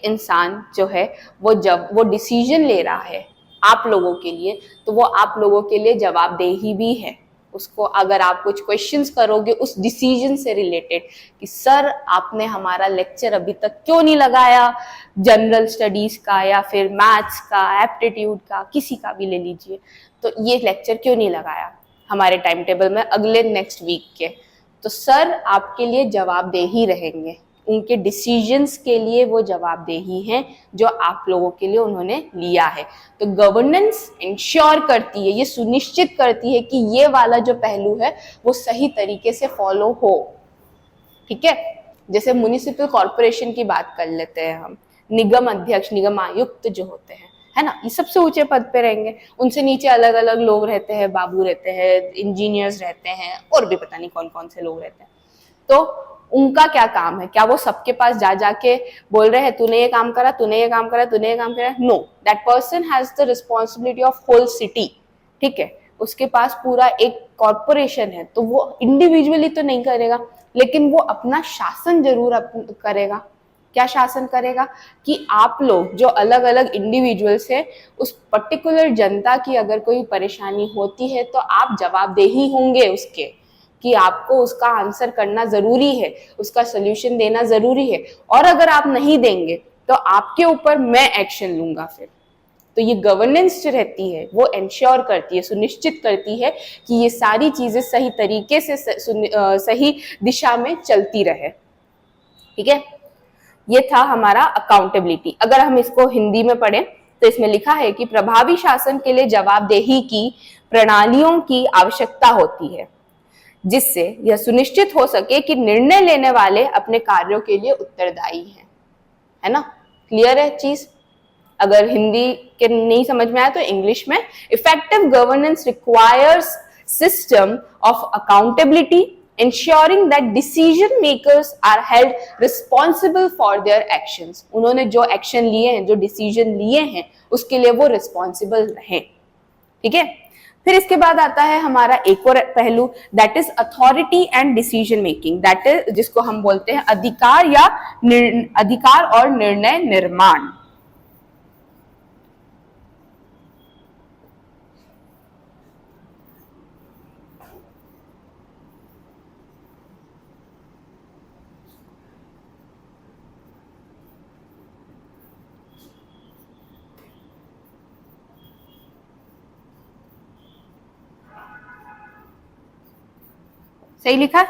इंसान जो है, वो जब वो डिसीजन ले रहा है आप लोगों के लिए, तो वो आप लोगों के लिए जवाबदेही भी है। उसको अगर आप कुछ क्वेश्चंस करोगे उस डिसीजन से रिलेटेड कि सर आपने हमारा लेक्चर अभी तक क्यों नहीं लगाया, जनरल स्टडीज का या फिर मैथ्स का, एप्टीट्यूड का, किसी का भी ले लीजिए, तो ये लेक्चर क्यों नहीं लगाया हमारे टाइम टेबल में अगले नेक्स्ट वीक के, तो सर आपके लिए जवाबदेही रहेंगे, उनके डिसीजंस के लिए वो जवाबदेही हैं जो आप लोगों के लिए उन्होंने लिया है। तो गवर्नेंस इंश्योर करती है, ये सुनिश्चित करती है कि ये वाला जो पहलू है वो सही तरीके से फॉलो हो। ठीक है, जैसे म्युनिसिपल कॉर्पोरेशन की बात कर लेते हैं हम, निगम अध्यक्ष, निगम आयुक्त जो होते हैं, है ना, ये सबसे ऊंचे पद पे रहेंगे, उनसे नीचे अलग अलग लोग रहते हैं, बाबू रहते हैं, इंजीनियर्स रहते हैं, और भी पता नहीं कौन कौन से लोग रहते हैं। तो उनका क्या काम है? क्या वो सबके पास जा जाके बोल रहे हैं तूने ये काम करा, तूने ये काम करा, तूने ये काम करा? No, that person has the responsibility of whole city. ठीक है, उसके पास पूरा एक कॉर्पोरेशन है, तो वो इंडिविजुअली तो नहीं करेगा, लेकिन वो अपना शासन जरूर करेगा। क्या शासन करेगा? कि आप लोग जो अलग अलग इंडिविजुअल्स हैं, उस पर्टिकुलर जनता की अगर कोई परेशानी होती है तो आप जवाबदेही होंगे उसके, कि आपको उसका आंसर करना जरूरी है, उसका सोल्यूशन देना जरूरी है, और अगर आप नहीं देंगे तो आपके ऊपर मैं एक्शन लूंगा फिर। तो ये गवर्नेंस जो रहती है वो इंश्योर करती है, सुनिश्चित करती है कि ये सारी चीजें सही तरीके से सही दिशा में चलती रहे। ठीक है, ये था हमारा अकाउंटेबिलिटी। अगर हम इसको हिंदी में पढ़ें तो इसमें लिखा है कि प्रभावी शासन के लिए जवाबदेही की प्रणालियों की आवश्यकता होती है, जिससे यह सुनिश्चित हो सके कि निर्णय लेने वाले अपने कार्यों के लिए उत्तरदायी हैं। है ना, क्लियर है चीज? अगर हिंदी के नहीं समझ में आया तो इंग्लिश में, effective governance requires system of accountability, ensuring that decision makers are held responsible for their actions। उन्होंने जो एक्शन लिए हैं, जो डिसीजन लिए हैं, उसके लिए वो रिस्पॉन्सिबल रहें। ठीक है, फिर इसके बाद आता है हमारा एक और पहलू, that is authority and decision making, that is जिसको हम बोलते हैं अधिकार या अधिकार और निर्णय निर्माण। सही लिखा?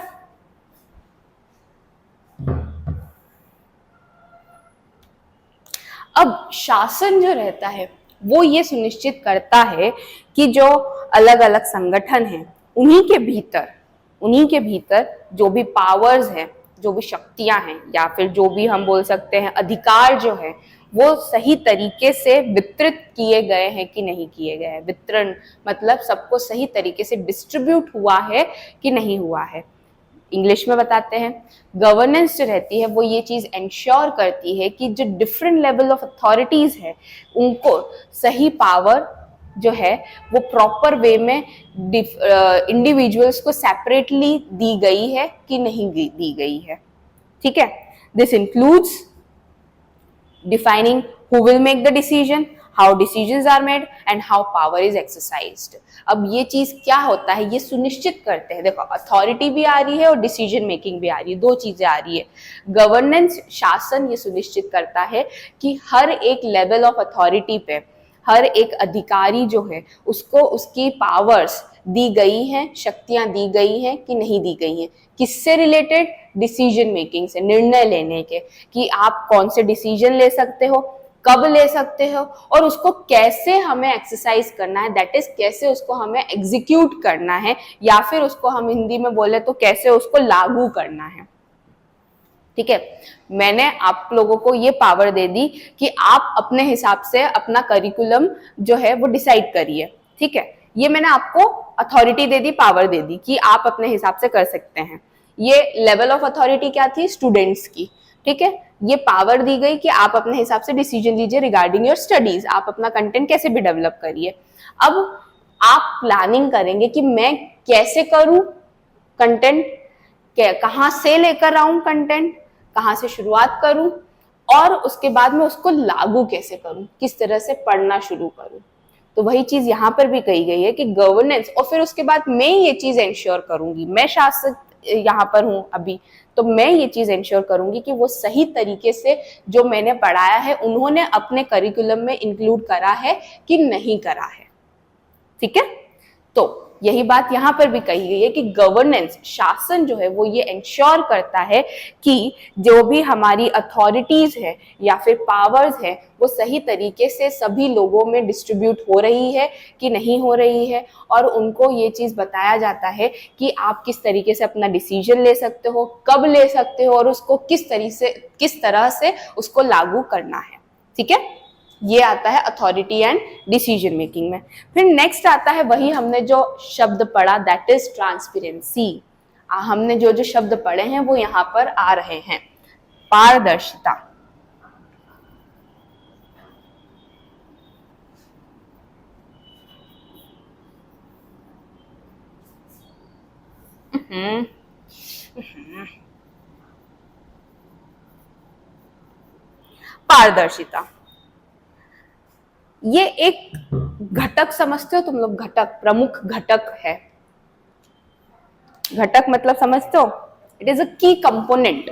अब शासन जो रहता है वो ये सुनिश्चित करता है कि जो अलग अलग संगठन हैं उन्हीं के भीतर जो भी पावर्स हैं, जो भी शक्तियां हैं, या फिर जो भी हम बोल सकते हैं अधिकार जो है, वो सही तरीके से वितरित किए गए हैं कि नहीं किए गए हैं। वितरण मतलब सबको सही तरीके से डिस्ट्रीब्यूट हुआ है कि नहीं हुआ है। इंग्लिश में बताते हैं, गवर्नेंस जो रहती है वो ये चीज इंश्योर करती है कि जो डिफरेंट लेवल ऑफ अथॉरिटीज है उनको सही पावर जो है वो प्रॉपर वे में इंडिविजुअल्स को सेपरेटली दी गई है कि नहीं दी गई है। ठीक है, this includes defining who will make the decision, how decisions are made and how power is exercised. अब ये चीज क्या होता है, ये सुनिश्चित करते हैं, देखो अथॉरिटी भी आ रही है और डिसीजन मेकिंग भी आ रही है, दो चीजें आ रही है। गवर्नेंस शासन ये सुनिश्चित करता है कि हर एक लेवल ऑफ अथॉरिटी पे हर एक अधिकारी जो है उसको उसकी पावर्स दी गई हैं, शक्तियां दी गई हैं कि नहीं दी गई हैं। किससे रिलेटेड? डिसीजन मेकिंग से, निर्णय लेने के, कि आप कौन से डिसीजन ले सकते हो, कब ले सकते हो, और उसको कैसे हमें एक्सरसाइज करना है, दैट इज कैसे उसको हमें एग्जीक्यूट करना है, या फिर उसको हम हिंदी में बोले तो कैसे उसको लागू करना है। ठीक है, मैंने आप लोगों को ये पावर दे दी कि आप अपने हिसाब से अपना करिकुलम जो है वो डिसाइड करिए। ठीक है, ये मैंने आपको अथॉरिटी दे दी, पावर दे दी कि आप अपने हिसाब से कर सकते हैं। ये लेवल ऑफ अथॉरिटी क्या थी? स्टूडेंट्स की। ठीक है, ये पावर दी गई कि आप अपने हिसाब से डिसीजन लीजिए रिगार्डिंग योर स्टडीज, आप अपना कंटेंट कैसे भी डेवलप करिए। अब आप प्लानिंग करेंगे कि मैं कैसे करूं कंटेंट, कहां से लेकर आऊं कंटेंट, कहां से शुरुआत करूं, और उसके बाद में उसको लागू कैसे करूं, किस तरह से पढ़ना शुरू करूं। तो वही चीज यहां पर भी कही गई है कि गवर्नेंस, और फिर उसके बाद मैं ये चीज इंश्योर करूंगी, मैं शासक यहाँ पर हूं अभी, तो मैं ये चीज इंश्योर करूंगी कि वो सही तरीके से जो मैंने पढ़ाया है उन्होंने अपने करिकुलम में इंक्लूड करा है कि नहीं करा है। ठीक है, तो यही बात यहां पर भी कही गई है कि गवर्नेंस शासन जो है वो ये इंश्योर करता है कि जो भी हमारी अथॉरिटीज है या फिर पावर्स है वो सही तरीके से सभी लोगों में डिस्ट्रीब्यूट हो रही है कि नहीं हो रही है, और उनको ये चीज बताया जाता है कि आप किस तरीके से अपना डिसीजन ले सकते हो, कब ले सकते हो, और उसको किस तरह से उसको लागू करना है। ठीक है, ये आता है अथॉरिटी एंड डिसीजन मेकिंग में। फिर नेक्स्ट आता है वही हमने जो शब्द पढ़ा, दैट इज ट्रांसपेरेंसी। हमने जो जो शब्द पढ़े हैं वो यहाँ पर आ रहे हैं। पारदर्शिता, पारदर्शिता ये एक घटक समझते हो तुम लोग? घटक, प्रमुख घटक है। घटक मतलब समझते हो? इट इज अ की कंपोनेंट,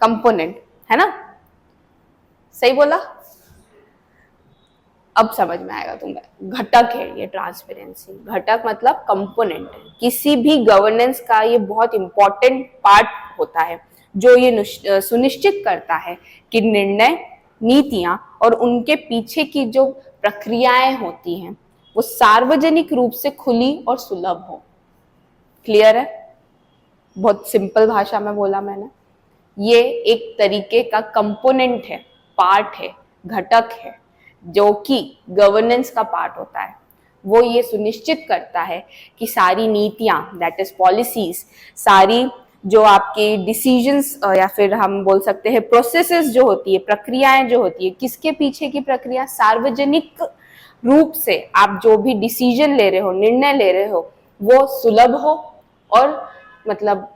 कंपोनेंट है ना? सही बोला? अब समझ में आएगा तुम्हें। घटक है ये ट्रांसपेरेंसी, घटक मतलब कंपोनेंट। किसी भी गवर्नेंस का ये बहुत इंपॉर्टेंट पार्ट होता है जो ये सुनिश्चित करता है कि निर्णय, नीतियां और उनके पीछे की जो प्रक्रियाएं होती हैं वो सार्वजनिक रूप से खुली और सुलभ हो। क्लियर है? बहुत सिंपल भाषा में बोला मैंने। ये एक तरीके का कंपोनेंट है, पार्ट है, घटक है जो कि गवर्नेंस का पार्ट होता है। वो ये सुनिश्चित करता है कि सारी नीतियां, दैट इज पॉलिसीज, सारी जो आपके डिसीजंस या फिर हम बोल सकते हैं प्रोसेसेस जो होती है, प्रक्रियाएं जो होती है, किसके पीछे की प्रक्रिया? सार्वजनिक रूप से आप जो भी डिसीजन ले रहे हो, निर्णय ले रहे हो, वो सुलभ हो और मतलब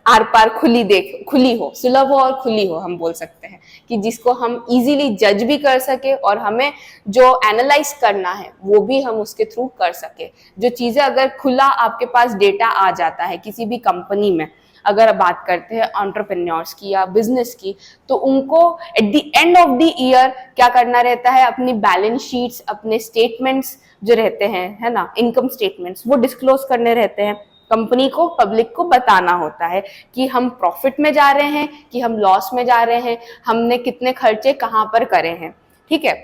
आर पार खुली हो, सुलभ हो और खुली हो। हम बोल सकते हैं कि जिसको हम इजीली जज भी कर सके और हमें जो एनालाइज करना है वो भी हम उसके थ्रू कर सके। जो चीजें अगर खुला आपके पास डेटा आ जाता है किसी भी कंपनी में, अगर बात करते हैं एंटरप्रेन्योर्स की या बिजनेस की, तो उनको at the end of the year क्या करना रहता है? अपनी बैलेंस शीट्स, अपने स्टेटमेंट्स जो रहते हैं, है ना, इनकम स्टेटमेंट्स, वो डिस्क्लोज करने रहते हैं। कंपनी को, पब्लिक को बताना होता है कि हम प्रॉफिट में जा रहे हैं कि हम लॉस में जा रहे हैं, हमने कितने खर्चे कहाँ पर करे हैं। ठीक है,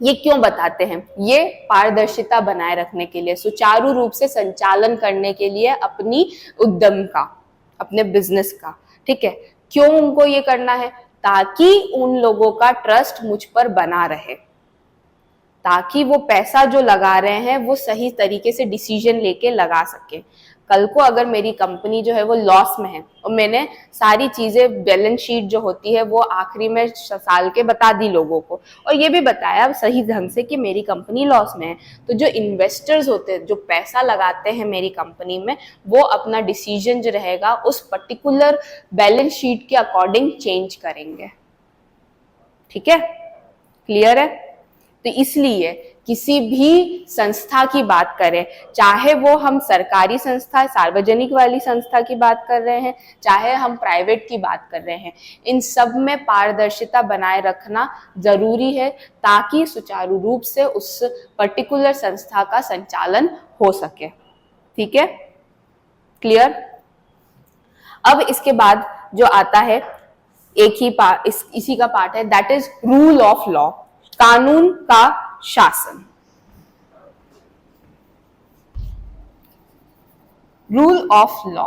ये क्यों बताते हैं? ये पारदर्शिता बनाए रखने के लिए, सुचारू रूप से संचालन करने के लिए अपनी उद्यम का, अपने बिजनेस का। ठीक है, क्यों उनको ये करना है? ताकि उन लोगों का ट्रस्ट मुझ पर बना रहे, ताकि वो पैसा जो लगा रहे हैं वो सही तरीके से डिसीजन लेके लगा सके। कल को अगर मेरी कंपनी जो है वो लॉस में है और मैंने सारी चीजें, बैलेंस शीट जो होती है वो आखिरी में साल के बता दी लोगों को, और ये भी बताया सही ढंग से कि मेरी कंपनी लॉस में है, तो जो इन्वेस्टर्स होते हैं, जो पैसा लगाते हैं मेरी कंपनी में, वो अपना डिसीजन जो रहेगा उस पर्टिकुलर बैलेंस शीट के अकॉर्डिंग चेंज करेंगे। ठीक है, क्लियर है? तो इसलिए किसी भी संस्था की बात करें, चाहे वो हम सरकारी संस्था, सार्वजनिक वाली संस्था की बात कर रहे हैं, चाहे हम प्राइवेट की बात कर रहे हैं, इन सब में पारदर्शिता बनाए रखना जरूरी है, ताकि सुचारू रूप से उस पर्टिकुलर संस्था का संचालन हो सके। ठीक है, क्लियर? अब इसके बाद जो आता है एक ही इसी का पार्ट है, that is rule of law, कानून का शासन। Rule of law,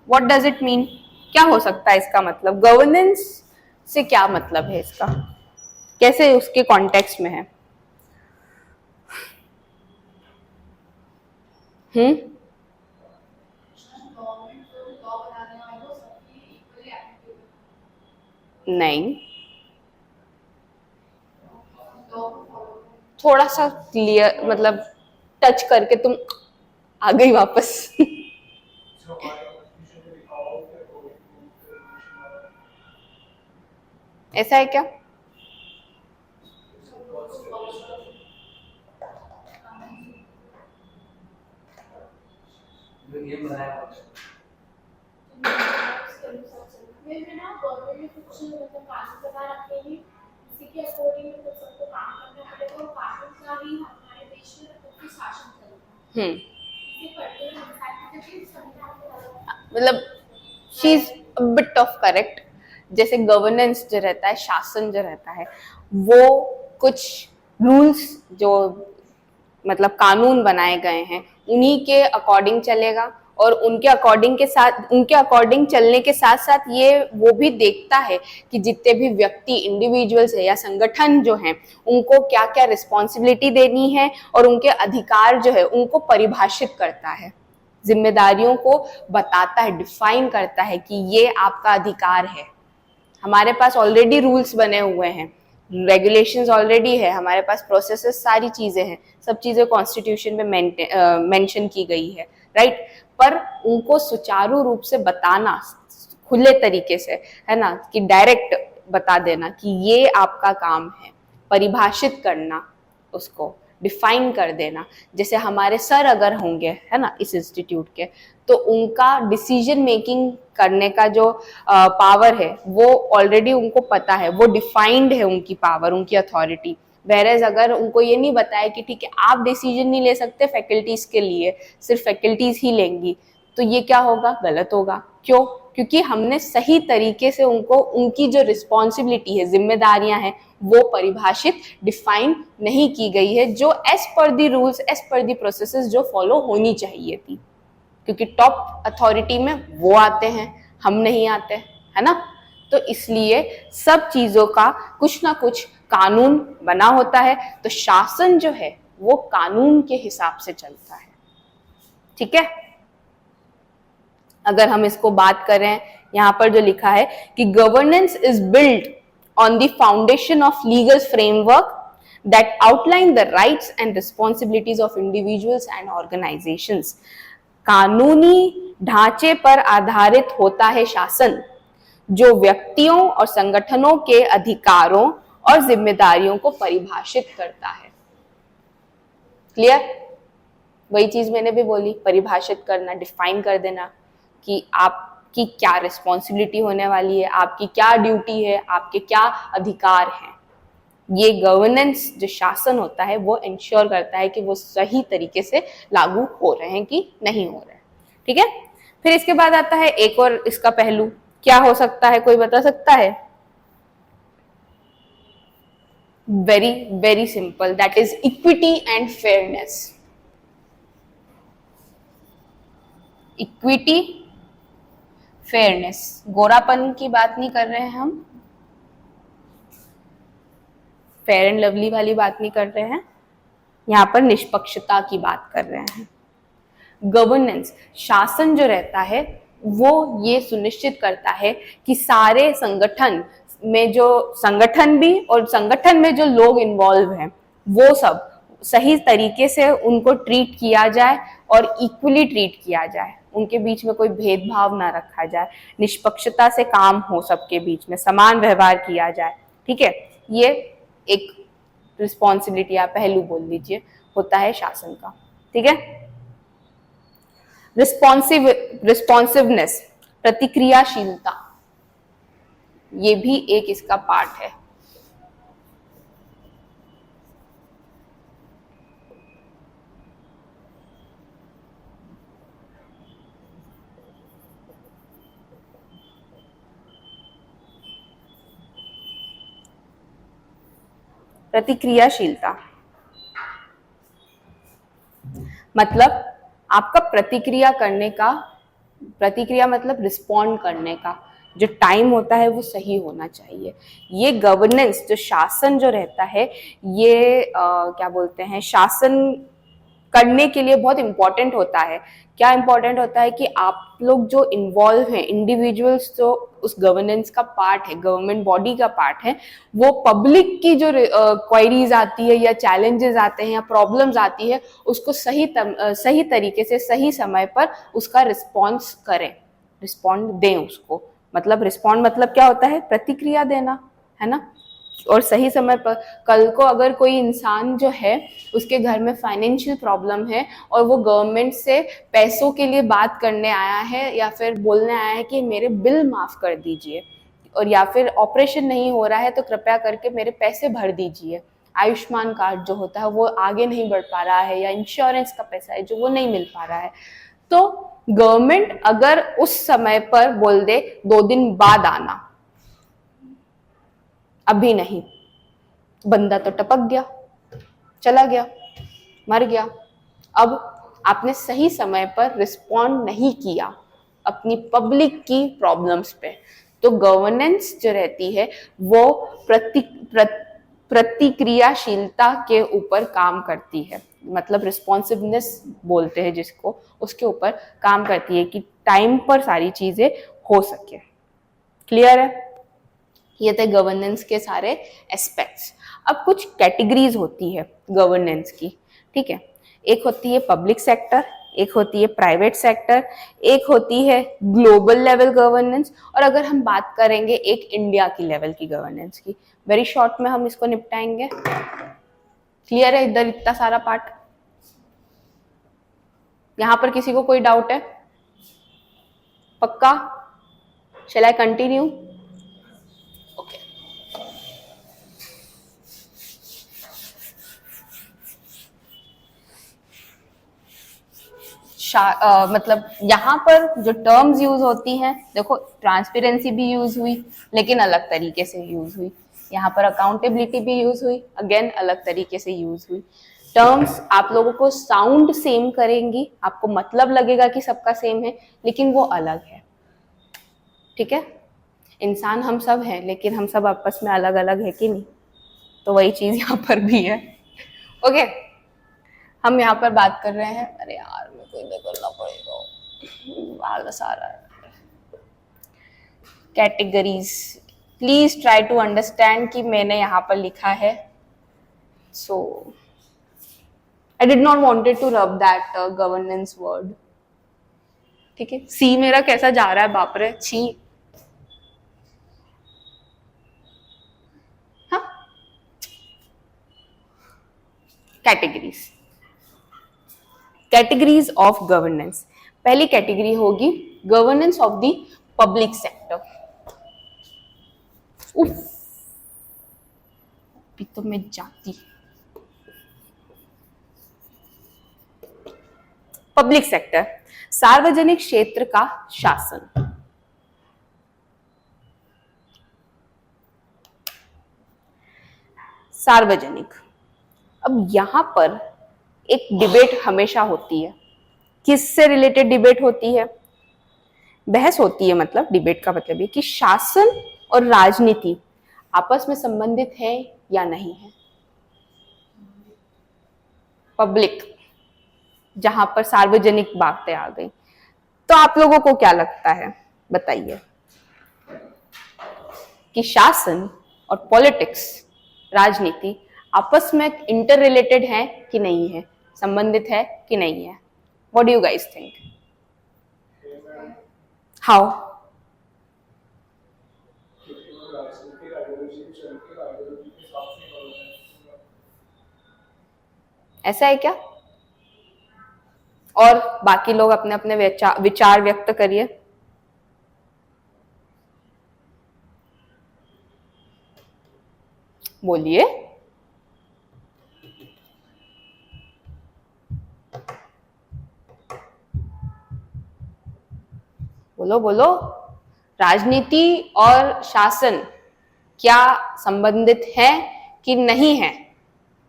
what does it mean? क्या हो सकता है इसका मतलब? गवर्नेंस से क्या मतलब है इसका, कैसे उसके कॉन्टेक्स्ट में है? नहीं, थोड़ा सा क्लियर, मतलब टच करके तुम आ गई वापस। ऐसा है क्या? मतलब she is bit of correct. जैसे गवर्नेंस जो रहता है, शासन जो रहता है, वो कुछ रूल्स जो मतलब कानून बनाए गए हैं उन्हीं के अकॉर्डिंग चलेगा, और उनके अकॉर्डिंग चलने के साथ साथ ये वो भी देखता है कि जितने भी व्यक्ति, इंडिविजुअल्स है या संगठन जो हैं, उनको क्या क्या रिस्पॉन्सिबिलिटी देनी है, और उनके अधिकार जो है उनको परिभाषित करता है, जिम्मेदारियों को बताता है, डिफाइन करता है कि ये आपका अधिकार है। हमारे पास ऑलरेडी रूल्स बने हुए हैं, रेगुलेशंस ऑलरेडी है, हमारे पास प्रोसेसेस, सारी चीजें हैं, सब चीजें कॉन्स्टिट्यूशन में मेंशन की गई है, राइट? पर उनको सुचारू रूप से बताना, खुले तरीके से, है ना, कि डायरेक्ट बता देना कि ये आपका काम है, परिभाषित करना, उसको डिफाइन कर देना। जैसे हमारे सर अगर होंगे, है ना, इस इंस्टीट्यूट के, तो उनका डिसीजन मेकिंग करने का जो पावर है वो ऑलरेडी उनको पता है, वो डिफाइंड है उनकी पावर, उनकी अथॉरिटी। वेरेज अगर उनको ये नहीं बताया कि ठीक है आप डिसीजन नहीं ले सकते फैकल्टीज के लिए, सिर्फ फैकल्टीज ही लेंगी, तो ये क्या होगा? गलत होगा। क्यों? क्योंकि हमने सही तरीके से उनको, उनकी जो रिस्पॉन्सिबिलिटी है, जिम्मेदारियां हैं, वो परिभाषित, डिफाइन नहीं की गई है, जो एज पर दी रूल्स, एज पर दी प्रोसेसेस जो फॉलो होनी चाहिए थी, क्योंकि टॉप अथॉरिटी में वो आते हैं, हम नहीं आते, है ना? तो इसलिए सब चीजों का कुछ ना कुछ कानून बना होता है, तो शासन जो है वो कानून के हिसाब से चलता है। ठीक है, अगर हम इसको बात करें, यहां पर जो लिखा है कि governance is build on the foundation of legal framework that outline the rights and responsibilities of individuals and organizations। कानूनी ढांचे पर आधारित होता है शासन, जो व्यक्तियों और संगठनों के अधिकारों और जिम्मेदारियों को परिभाषित करता है। क्लियर? वही चीज मैंने भी बोली, परिभाषित करना, डिफाइन कर देना कि आपकी क्या रिस्पॉन्सिबिलिटी होने वाली है, आपकी क्या ड्यूटी है, आपके क्या अधिकार हैं, ये गवर्नेंस जो शासन होता है वो इंश्योर करता है कि वो सही तरीके से लागू हो रहे हैं कि नहीं हो रहे हैं। ठीक है, फिर इसके बाद आता है एक और इसका पहलू, क्या हो सकता है, कोई बता सकता है? Very very simple, that is equity and fairness. Equity fairness, गोरापन की बात नहीं कर रहे हैं हम, फेयर एंड लवली वाली बात नहीं कर रहे हैं, यहाँ पर निष्पक्षता की बात कर रहे हैं। गवर्नेंस, शासन जो रहता है वो ये सुनिश्चित करता है कि सारे संगठन में जो संगठन भी और संगठन में जो लोग इन्वॉल्व हैं वो सब सही तरीके से उनको ट्रीट किया जाए और इक्वली ट्रीट किया जाए, उनके बीच में कोई भेदभाव ना रखा जाए, निष्पक्षता से काम हो, सबके बीच में समान व्यवहार किया जाए। ठीक है, ये एक रिस्पॉन्सिबिलिटी या पहलू बोल लीजिए होता है शासन का। ठीक है, रिस्पॉन्सिवनेस, प्रतिक्रियाशीलता, ये भी एक इसका पार्ट है। प्रतिक्रियाशीलता मतलब आपका प्रतिक्रिया करने का, प्रतिक्रिया मतलब रिस्पॉन्ड करने का जो टाइम होता है वो सही होना चाहिए। ये गवर्नेंस जो शासन जो रहता है ये क्या बोलते हैं, शासन करने के लिए बहुत इंपॉर्टेंट होता है। क्या इंपॉर्टेंट होता है कि आप लोग जो इन्वॉल्व हैं, इंडिविजुअल्स जो उस गवर्नेंस का पार्ट है, गवर्नमेंट बॉडी का पार्ट है, वो पब्लिक की जो क्वायरीज आती है या चैलेंजेस आते हैं या प्रॉब्लम्स आती है उसको सही तरीके से सही समय पर उसका रिस्पॉन्स करें, रिस्पॉन्ड दें उसको। मतलब रिस्पॉन्ड मतलब क्या होता है, प्रतिक्रिया देना, है ना, और सही समय पर। कल को अगर कोई इंसान जो है उसके घर में फाइनेंशियल प्रॉब्लम है और वो गवर्नमेंट से पैसों के लिए बात करने आया है या फिर बोलने आया है कि मेरे बिल माफ कर दीजिए, और या फिर ऑपरेशन नहीं हो रहा है तो कृपया करके मेरे पैसे भर दीजिए, आयुष्मान कार्ड जो होता है वो आगे नहीं बढ़ पा रहा है या इंश्योरेंस का पैसा है जो वो नहीं मिल पा रहा है, तो गवर्नमेंट अगर उस समय पर बोल दे 2 दिन बाद आना, अभी नहीं, बंदा तो टपक गया, चला गया, मर गया। अब आपने सही समय पर रिस्पॉन्ड नहीं किया अपनी पब्लिक की प्रॉब्लम्स पे, तो गवर्नेंस जो रहती है वो प्रतिक्रियाशीलता के ऊपर काम करती है, मतलब रिस्पॉन्सिवनेस बोलते हैं जिसको, उसके ऊपर काम करती है कि टाइम पर सारी चीजें हो सके। क्लियर है? ये थे गवर्नेंस के सारे एस्पेक्ट्स। अब कुछ कैटेगरीज होती है गवर्नेंस की। ठीक है, एक होती है पब्लिक सेक्टर, एक होती है प्राइवेट सेक्टर, एक होती है ग्लोबल लेवल गवर्नेंस, और अगर हम बात करेंगे एक इंडिया की लेवल की गवर्नेंस की, वेरी शॉर्ट में हम इसको निपटाएंगे। क्लियर है इधर इतना सारा पार्ट? यहां पर किसी को कोई डाउट है? पक्का? शैल आई कंटिन्यू? ओके। मतलब यहाँ पर जो टर्म्स यूज होती हैं, देखो ट्रांसपेरेंसी भी यूज हुई लेकिन अलग तरीके से यूज हुई, यहाँ पर अकाउंटेबिलिटी भी यूज हुई, अगेन अलग तरीके से यूज हुई। टर्म्स आप लोगों को साउंड सेम करेंगी, आपको मतलब लगेगा कि सबका सेम है लेकिन वो अलग है। ठीक है, इंसान हम सब हैं लेकिन हम सब आपस में अलग अलग है कि नहीं, तो वही चीज यहाँ पर भी है। ओके, हम यहाँ पर बात कर रहे हैं, अरे यार मेरे को इधर करना पड़ेगा, आलस आ रहा है। Categories, please try to understand कि मैंने यहाँ पर लिखा है, so I did not wanted to rub that governance word. ठीक है, सी मेरा कैसा जा रहा है, बाप रे, छी। हाँ, कैटेगरीज, कैटेगरीज ऑफ गवर्नेंस। पहली कैटेगरी होगी governance of the public sector. अभी तो मैं जाती। पब्लिक सेक्टर, सार्वजनिक क्षेत्र का शासन। सार्वजनिक, अब यहां पर एक डिबेट हमेशा होती है। किससे रिलेटेड डिबेट होती है? बहस होती है, मतलब डिबेट का मतलब ये कि शासन और राजनीति आपस में संबंधित है या नहीं है। पब्लिक, जहां पर सार्वजनिक बातें आ गई, तो आप लोगों को क्या लगता है, बताइए कि शासन और पॉलिटिक्स, राजनीति आपस में इंटर रिलेटेड है कि नहीं है, संबंधित है कि नहीं है? What do you guys think? How? ऐसा है क्या? और बाकी लोग अपने अपने विचार व्यक्त करिए। बोलिए। बोलो बोलो। राजनीति और शासन क्या संबंधित है कि नहीं है?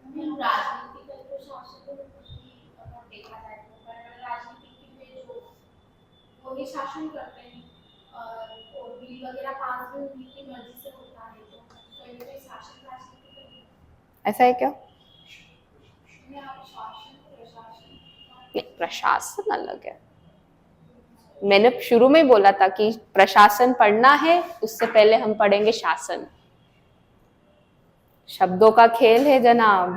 राजनीति का जो शासन है अगर देखा जाए तो राजनीति के जो वो ही शासन करते हैं और बिल वगैरह पास भी उनकी मर्जी से होता है, तो कहीं ना कहीं शासन राजनीति का ऐसा है क्या? आप शासन प्रशासन नहीं, प्रशासन अलग है। मैंने शुरू में बोला था कि प्रशासन पढ़ना है, उससे पहले हम पढ़ेंगे शासन। शब्दों का खेल है जनाब।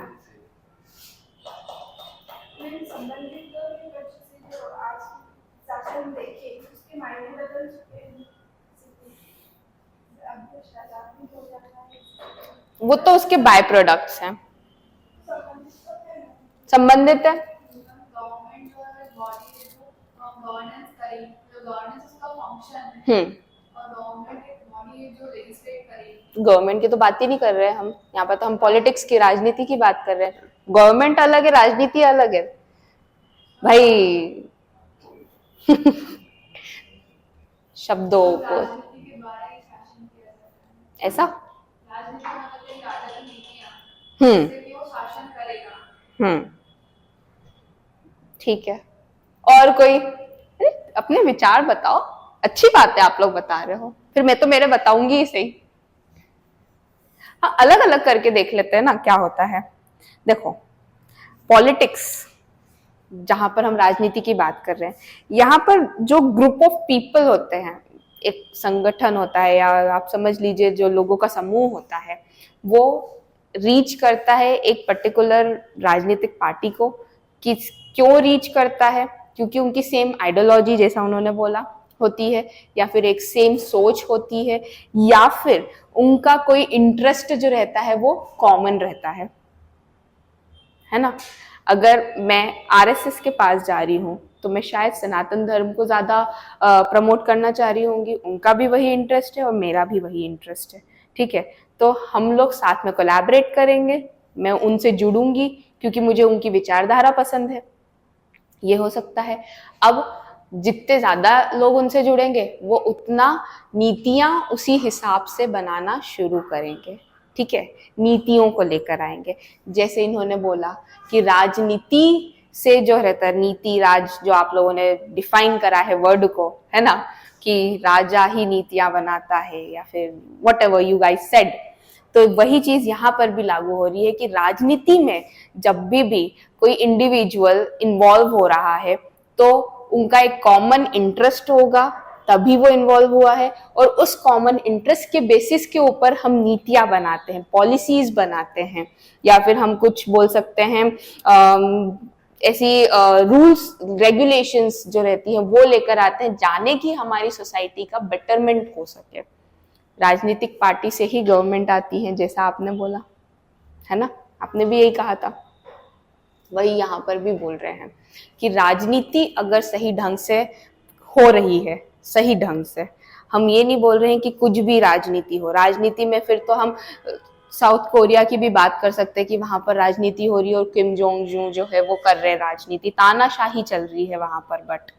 संबंधित जो आज शासन देखे उसके मायने बदल चुके हैं, अब राजनीति हो जाता है, वो तो उसके बाय प्रोडक्ट्स हैं। संबंधित है। गवर्नमेंट जो है बॉडी है जो गवर्नेंस करे, जो गवर्नेंस उसका फंक्शन है, और गवर्नमेंट एक बॉडी है जो लेजिस्लेट करे। गवर्नमेंट की तो बात ही नहीं कर रहे हैं हम यहाँ पर, तो हम पॉलिटिक्स की, राजनीति की बात कर रहे हैं। गवर्नमेंट अलग है, राजनीति अलग है भाई। शब्दों को राजनीति के द्वारा ही शासन किया जाता है। ऐसा। राजनीति का मतलब एक राजा की नीतियां जिससे कि वो शासन करेगा। ठीक है। और कोई? अरे अपने विचार बताओ। अच्छी बात है आप लोग बता रहे हो, फिर मैं तो मेरे बताऊंगी ही सही। हाँ, अलग अलग करके देख लेते हैं ना क्या होता है। देखो, पॉलिटिक्स, जहां पर हम राजनीति की बात कर रहे हैं, यहाँ पर जो ग्रुप ऑफ पीपल होते हैं, एक संगठन होता है, या आप समझ लीजिए जो लोगों का समूह होता है, वो रीच करता है एक पर्टिकुलर राजनीतिक पार्टी को। क्यों रीच करता है? क्योंकि उनकी सेम आइडियोलॉजी, जैसा उन्होंने बोला, होती है, या फिर एक सेम सोच होती है, या फिर उनका कोई इंटरेस्ट जो रहता है वो कॉमन रहता है ना। अगर मैं आरएसएस के पास जा रही हूँ तो मैं शायद सनातन धर्म को ज्यादा प्रमोट करना चाह रही होंगी, उनका भी वही इंटरेस्ट है और मेरा भी वही इंटरेस्ट है। ठीक है, तो हम लोग साथ में कोलैबोरेट करेंगे, मैं उनसे जुड़ूंगी क्योंकि मुझे उनकी विचारधारा पसंद है, ये हो सकता है। अब जितने ज्यादा लोग उनसे जुड़ेंगे वो उतना नीतियां उसी हिसाब से बनाना शुरू करेंगे। ठीक है, नीतियों को लेकर आएंगे। जैसे इन्होंने बोला कि राजनीति से जो रहता है, नीति राज जो आप लोगों ने डिफाइन करा है वर्ड को, है ना, कि राजा ही नीतियां बनाता है, या फिर what ever you guys said, तो वही चीज यहाँ पर भी लागू हो रही है कि राजनीति में जब भी कोई इंडिविजुअल इन्वॉल्व हो रहा है तो उनका एक कॉमन इंटरेस्ट होगा, तभी वो इन्वॉल्व हुआ है, और उस कॉमन इंटरेस्ट के बेसिस के ऊपर हम नीतियां बनाते हैं, पॉलिसीज बनाते हैं, या फिर हम कुछ बोल सकते हैं ऐसी रूल्स रेगुलेशंस जो रहती हैं वो लेकर आते हैं, जाने की हमारी सोसाइटी का बेटरमेंट हो सके। राजनीतिक पार्टी से ही गवर्नमेंट आती है, जैसा आपने बोला है ना, आपने भी यही कहा था, वही यहाँ पर भी बोल रहे हैं कि राजनीति अगर सही ढंग से हो रही है, सही ढंग से, हम ये नहीं बोल रहे हैं कि कुछ भी राजनीति हो। राजनीति में फिर तो हम साउथ कोरिया की भी बात कर सकते हैं कि वहां पर राजनीति हो रही है और किम जोंग जू जो है वो कर रहे हैं राजनीति, तानाशाही चल रही है वहां पर। बट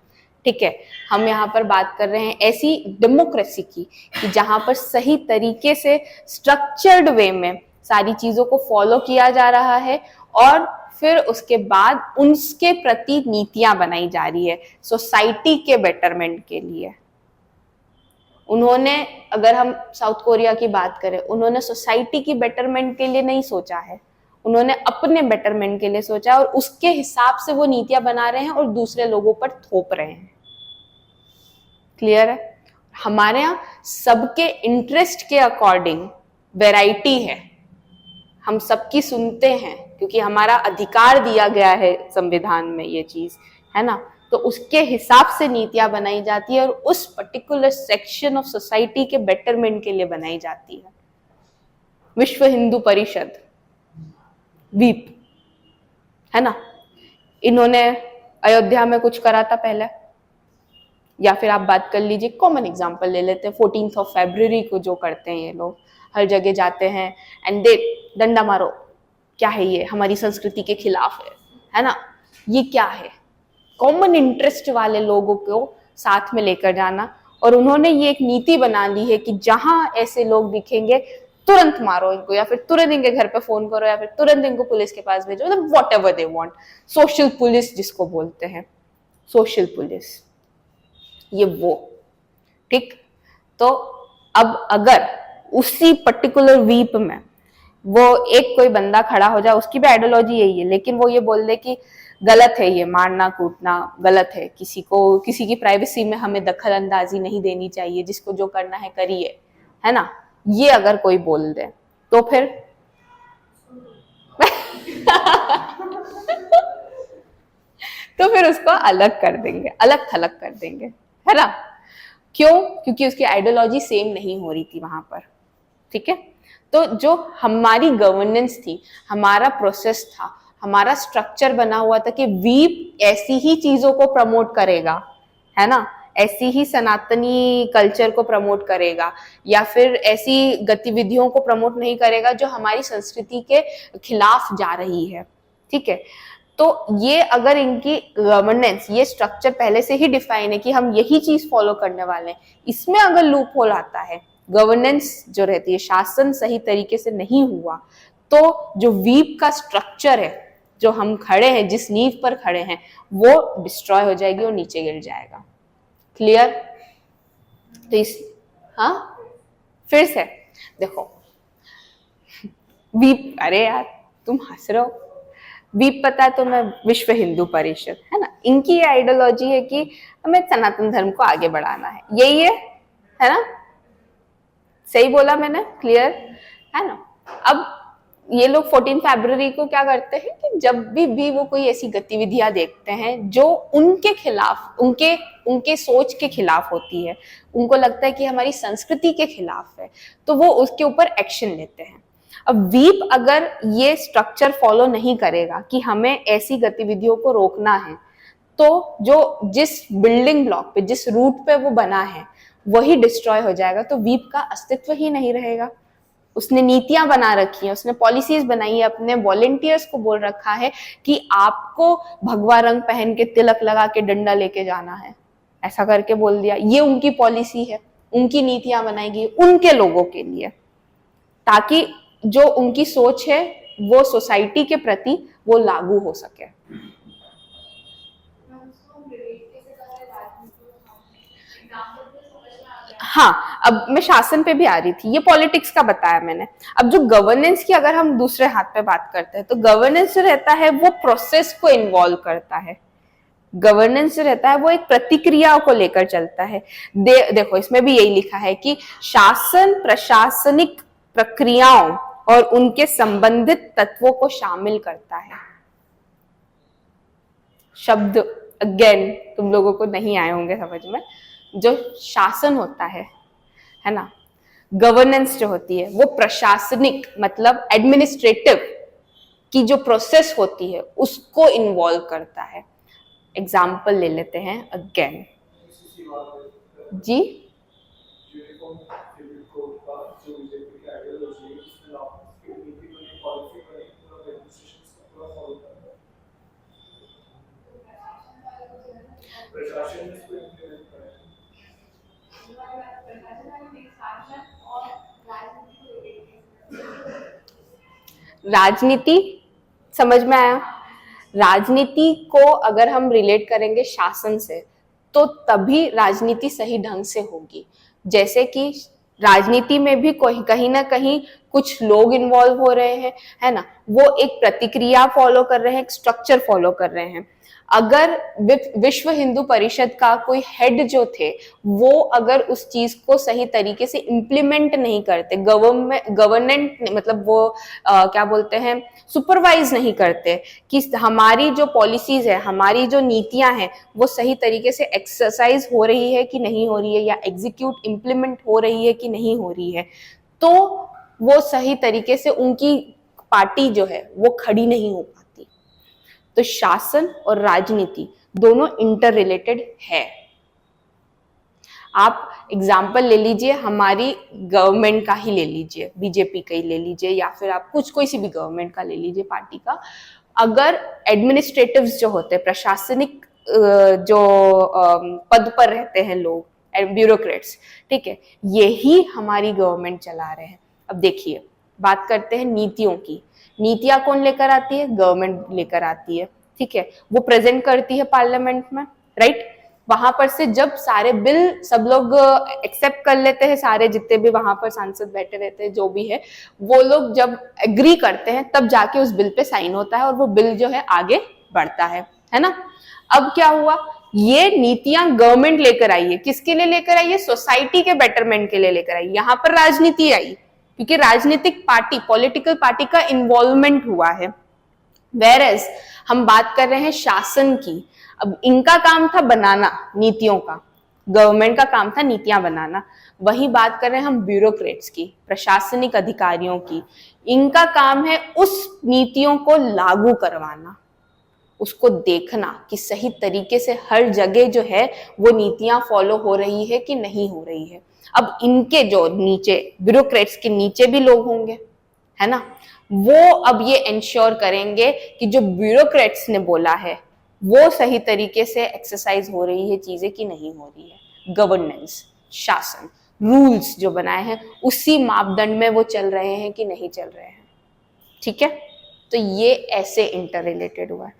ठीक है, हम यहाँ पर बात कर रहे हैं ऐसी डेमोक्रेसी की कि जहां पर सही तरीके से स्ट्रक्चर्ड वे में सारी चीजों को फॉलो किया जा रहा है और फिर उसके बाद उनके प्रति नीतियां बनाई जा रही है सोसाइटी के बेटरमेंट के लिए। उन्होंने, अगर हम साउथ कोरिया की बात करें, उन्होंने सोसाइटी की बेटरमेंट के लिए नहीं सोचा है, उन्होंने अपने बेटरमेंट के लिए सोचा और उसके हिसाब से वो नीतियां बना रहे हैं और दूसरे लोगों पर थोप रहे हैं। क्लियर है? हमारे यहाँ सबके इंटरेस्ट के अकॉर्डिंग वैरायटी है, हम सबकी सुनते हैं क्योंकि हमारा अधिकार दिया गया है संविधान में ये चीज, है ना। तो उसके हिसाब से नीतियां बनाई जाती है और उस पर्टिकुलर सेक्शन ऑफ सोसाइटी के बेटरमेंट के लिए बनाई जाती है। विश्व हिंदू परिषद, वीप, है ना, इन्होंने अयोध्या में कुछ करा था पहले, या फिर आप बात कर लीजिए, कॉमन एग्जांपल ले लेते हैं 14 फरवरी को जो करते हैं ये लोग, हर जगह जाते हैं एंड दे डंडा मारो, क्या है ये, हमारी संस्कृति के खिलाफ है ना, ये क्या है, कॉमन इंटरेस्ट वाले लोगों को साथ में लेकर जाना। और उन्होंने ये एक नीति बना ली है कि जहां ऐसे लोग दिखेंगे तुरंत मारो इनको, या फिर तुरंत इनके घर पे फोन करो, या फिर तुरंत इनको पुलिस के पास भेजो, मतलब what ever they want, social police जिसको बोलते हैं, सोशल पुलिस, ये वो। ठीक, तो अब अगर उसी पर्टिकुलर वीप में वो एक कोई बंदा खड़ा हो जाए, उसकी भी आइडियोलॉजी यही है, लेकिन वो ये बोल दे कि गलत है ये मारना कूटना, गलत है, किसी को, किसी की प्राइवेसी में हमें दखल अंदाजी नहीं देनी चाहिए, जिसको जो करना है करिए, है ना, ये अगर कोई बोल दे तो फिर तो फिर उसको अलग कर देंगे, अलग थलग कर देंगे, है ना। क्यों? क्योंकि उसकी आइडियोलॉजी सेम नहीं हो रही थी वहां पर। ठीक है, तो जो हमारी गवर्नेंस थी, हमारा प्रोसेस था, हमारा स्ट्रक्चर बना हुआ था कि वीप ऐसी ही चीजों को प्रमोट करेगा, है ना, ऐसी ही सनातनी कल्चर को प्रमोट करेगा, या फिर ऐसी गतिविधियों को प्रमोट नहीं करेगा जो हमारी संस्कृति के खिलाफ जा रही है। ठीक है, तो ये अगर इनकी गवर्नेंस, ये स्ट्रक्चर पहले से ही डिफाइन है कि हम यही चीज फॉलो करने वाले हैं, इसमें अगर लूप होल आता है, गवर्नेंस जो रहती है, शासन सही तरीके से नहीं हुआ, तो जो वीप का स्ट्रक्चर है, जो हम खड़े हैं, जिस नींव पर खड़े हैं, वो डिस्ट्रॉय हो जाएगी और नीचे गिर जाएगा। क्लियर? तो इस, हाँ, फिर से देखो, वीप, अरे यार तुम हंस रहे हो, वीप पता है तुम्हें, विश्व हिंदू परिषद, है ना, इनकी आइडियोलॉजी है कि हमें सनातन धर्म को आगे बढ़ाना है, यही है ना, सही बोला मैंने? क्लियर है ना। अब ये लोग 14 फरवरी को क्या करते हैं कि जब भी वो कोई ऐसी गतिविधियां देखते हैं जो उनके खिलाफ, उनके सोच के खिलाफ होती है, उनको लगता है कि हमारी संस्कृति के खिलाफ है, तो वो उसके ऊपर एक्शन लेते हैं। अब वीप अगर ये स्ट्रक्चर फॉलो नहीं करेगा कि हमें ऐसी गतिविधियों को रोकना है, तो जो जिस बिल्डिंग ब्लॉक पे, जिस रूट पे वो बना है, वही डिस्ट्रॉय हो जाएगा, तो वीप का अस्तित्व ही नहीं रहेगा। उसने नीतियां बना रखी हैं, उसने पॉलिसीज बनाई है, अपने वॉलेंटियर्स को बोल रखा है कि आपको भगवा रंग पहन के, तिलक लगा के, डंडा लेके जाना है, ऐसा करके बोल दिया। ये उनकी पॉलिसी है, उनकी नीतियां बनाएगी उनके लोगों के लिए, ताकि जो उनकी सोच है वो सोसाइटी के प्रति वो लागू हो सके। हाँ, अब मैं शासन पे भी आ रही थी, ये पॉलिटिक्स का बताया मैंने। अब जो गवर्नेंस की अगर हम दूसरे हाथ पे बात करते हैं, तो गवर्नेंस जो रहता है वो प्रोसेस को इन्वॉल्व करता है। गवर्नेंस जो रहता है वो एक प्रतिक्रिया को लेकर चलता है। देखो इसमें भी यही लिखा है कि शासन प्रशासनिक प्रक्रियाओं और उनके संबंधित तत्वों को शामिल करता है। शब्द अगेन तुम लोगों को नहीं आए होंगे समझ में। जो शासन होता है ना, गवर्नेंस जो होती है वो प्रशासनिक मतलब एडमिनिस्ट्रेटिव की जो प्रोसेस होती है उसको इन्वॉल्व करता है। एग्जाम्पल ले लेते हैं अगेन जी। प्रशासन ने इसको इम्प्लीमेंट करा है। शासन और राजनीति को लेकर राजनीति समझ में आया। राजनीति को अगर हम रिलेट करेंगे शासन से तो तभी राजनीति सही ढंग से होगी। जैसे कि राजनीति में भी कोई कहीं ना कहीं कुछ लोग इन्वॉल्व हो रहे हैं, है ना, वो एक प्रतिक्रिया फॉलो कर रहे हैं, एक स्ट्रक्चर फॉलो कर रहे हैं। अगर विश्व हिंदू परिषद का कोई हेड जो थे वो अगर उस चीज को सही तरीके से इम्प्लीमेंट नहीं करते, गवर्नेंट मतलब वो क्या बोलते हैं, सुपरवाइज नहीं करते कि हमारी जो पॉलिसीज है, हमारी जो नीतियां हैं वो सही तरीके से एक्सरसाइज हो रही है कि नहीं हो रही है, या एग्जीक्यूट इम्प्लीमेंट हो रही है कि नहीं हो रही है, तो वो सही तरीके से उनकी पार्टी जो है वो खड़ी नहीं हो पाती। तो शासन और राजनीति दोनों इंटर रिलेटेड है। आप एग्जाम्पल ले लीजिए, हमारी गवर्नमेंट का ही ले लीजिए, बीजेपी का ही ले लीजिए, या फिर आप कोई सी भी गवर्नमेंट का ले लीजिए पार्टी का। अगर एडमिनिस्ट्रेटिव्स जो होते हैं, प्रशासनिक जो पद पर रहते हैं लोग, ब्यूरोक्रेट्स, ठीक है, यही हमारी गवर्नमेंट चला रहे हैं। अब देखिए, बात करते हैं नीतियों की। नीतियां कौन लेकर आती है? गवर्नमेंट लेकर आती है, ठीक है, वो प्रेजेंट करती है पार्लियामेंट में, राइट। वहां पर से जब सारे बिल सब लोग एक्सेप्ट कर लेते हैं, सारे जितने भी वहां पर सांसद बैठे रहते हैं, जो भी है, वो लोग जब एग्री करते हैं तब जाके उस बिल पे साइन होता है और वो बिल जो है आगे बढ़ता है ना। अब क्या हुआ, ये नीतियां गवर्नमेंट लेकर आई है, किसके लिए लेकर आई है? सोसाइटी के बेटरमेंट के लिए लेकर आई। यहाँ पर राजनीति आई क्योंकि राजनीतिक पार्टी, पॉलिटिकल पार्टी का इन्वॉल्वमेंट हुआ है। वेरएज हम बात कर रहे हैं शासन की। अब इनका काम था बनाना नीतियों का, गवर्नमेंट का काम था नीतियां बनाना। वही बात कर रहे हैं हम ब्यूरोक्रेट्स की, प्रशासनिक अधिकारियों की। इनका काम है उस नीतियों को लागू करवाना, उसको देखना कि सही तरीके से हर जगह जो है वो नीतियां फॉलो हो रही है कि नहीं हो रही है। अब इनके जो नीचे, ब्यूरोक्रेट्स के नीचे भी लोग होंगे, है ना, वो अब ये इंश्योर करेंगे कि जो ब्यूरोक्रेट्स ने बोला है वो सही तरीके से एक्सरसाइज हो रही है चीजें कि नहीं हो रही है। गवर्नेंस, शासन, रूल्स जो बनाए हैं उसी मापदंड में वो चल रहे हैं कि नहीं चल रहे हैं, ठीक है। तो ये ऐसे इंटर रिलेटेड हुआ है।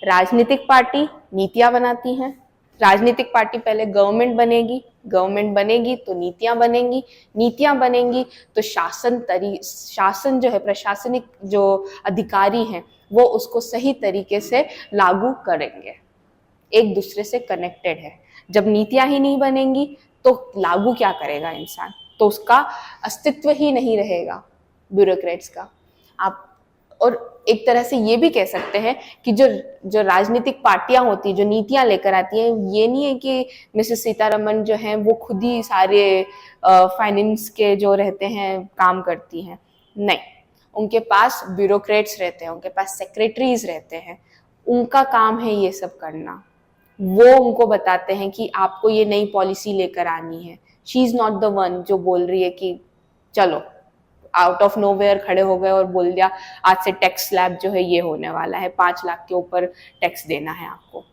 राजनीतिक पार्टी नीतियां बनाती हैं, राजनीतिक पार्टी पहले गवर्नमेंट बनेगी, गवर्नमेंट बनेगी तो नीतियां बनेंगी, नीतियां बनेंगी तो शासन जो है, प्रशासनिक जो अधिकारी हैं वो उसको सही तरीके से लागू करेंगे। एक दूसरे से कनेक्टेड है। जब नीतियां ही नहीं बनेंगी तो लागू क्या करेगा इंसान? तो उसका अस्तित्व ही नहीं रहेगा ब्यूरोक्रेट्स का। आप और एक तरह से ये भी कह सकते हैं कि जो राजनीतिक पार्टियां होती, जो नीतियां लेकर आती हैं, ये नहीं है कि मिसेस सीतारमन जो हैं वो खुद ही सारे फाइनेंस के जो रहते हैं काम करती हैं, नहीं, उनके पास ब्यूरोक्रेट्स रहते हैं, उनके पास सेक्रेटरीज रहते हैं, उनका काम है ये सब करना। वो उनको बताते हैं कि आपको ये नई पॉलिसी लेकर आनी है। She is not the one जो बोल रही है कि चलो आउट ऑफ नोवेयर खड़े हो गए और बोल दिया आज से टैक्स स्लैब जो है ये होने वाला है, 5 लाख के ऊपर टैक्स देना है आपको।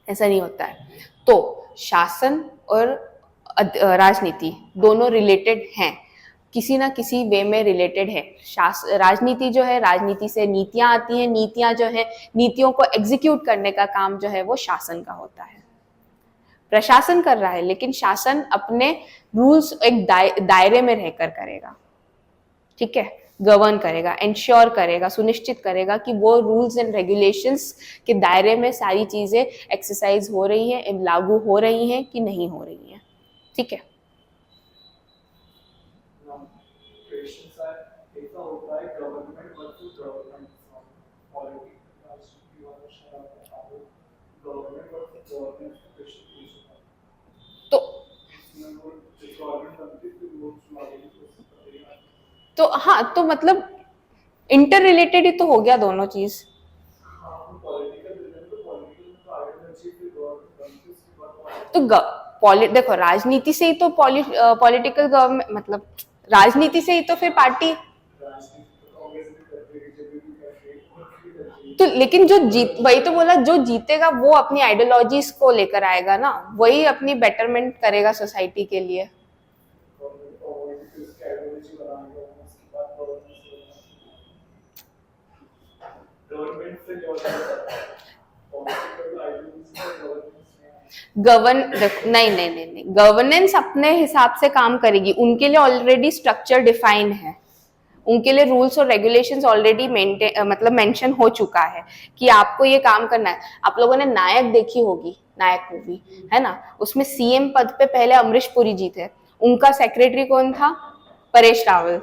ऐसा नहीं होता है। तो शासन और राजनीति दोनों रिलेटेड हैं, किसी ना किसी वे में रिलेटेड है। राजनीति जो है, राजनीति से नीतियां आती हैं, नीतियां जो है, नीतियों को एग्जीक्यूट करने का काम जो है वो शासन का होता है। प्रशासन कर रहा है लेकिन शासन अपने रूल्स एक दायरे में रहकर करेगा, ठीक है, गवर्न करेगा, इंश्योर करेगा, सुनिश्चित करेगा कि वो रूल्स एंड रेगुलेशंस के दायरे में सारी चीजें एक्सरसाइज हो रही है, लागू हो रही हैं कि नहीं हो रही हैं, ठीक है। तो हाँ, तो मतलब इंटर रिलेटेड ही तो हो गया दोनों चीज। तो देखो, राजनीति से ही तो पॉलिटिकल गवर्नमेंट, मतलब राजनीति से ही तो फिर पार्टी। तो लेकिन जो जीत, वही तो बोला, जो जीतेगा वो अपनी आइडियोलॉजीज को लेकर आएगा ना, वही अपनी बेटरमेंट करेगा सोसाइटी के लिए। गवर्नमेंट से क्या होता है? पॉलिटिकल आइडियल्स से नहीं नहीं नहीं नहीं, गवर्नेंस अपने हिसाब से काम करेगी, उनके लिए ऑलरेडी स्ट्रक्चर डिफाइन है, उनके लिए रूल्स और रेगुलेशंस ऑलरेडी मतलब मेंशन हो चुका है कि आपको ये काम करना है। आप लोगों ने नायक देखी होगी, नायक मूवी है ना, उसमें सीएम पद पे पहले अमरीश पुरी जी थे, उनका सेक्रेटरी कौन था? परेश रावल,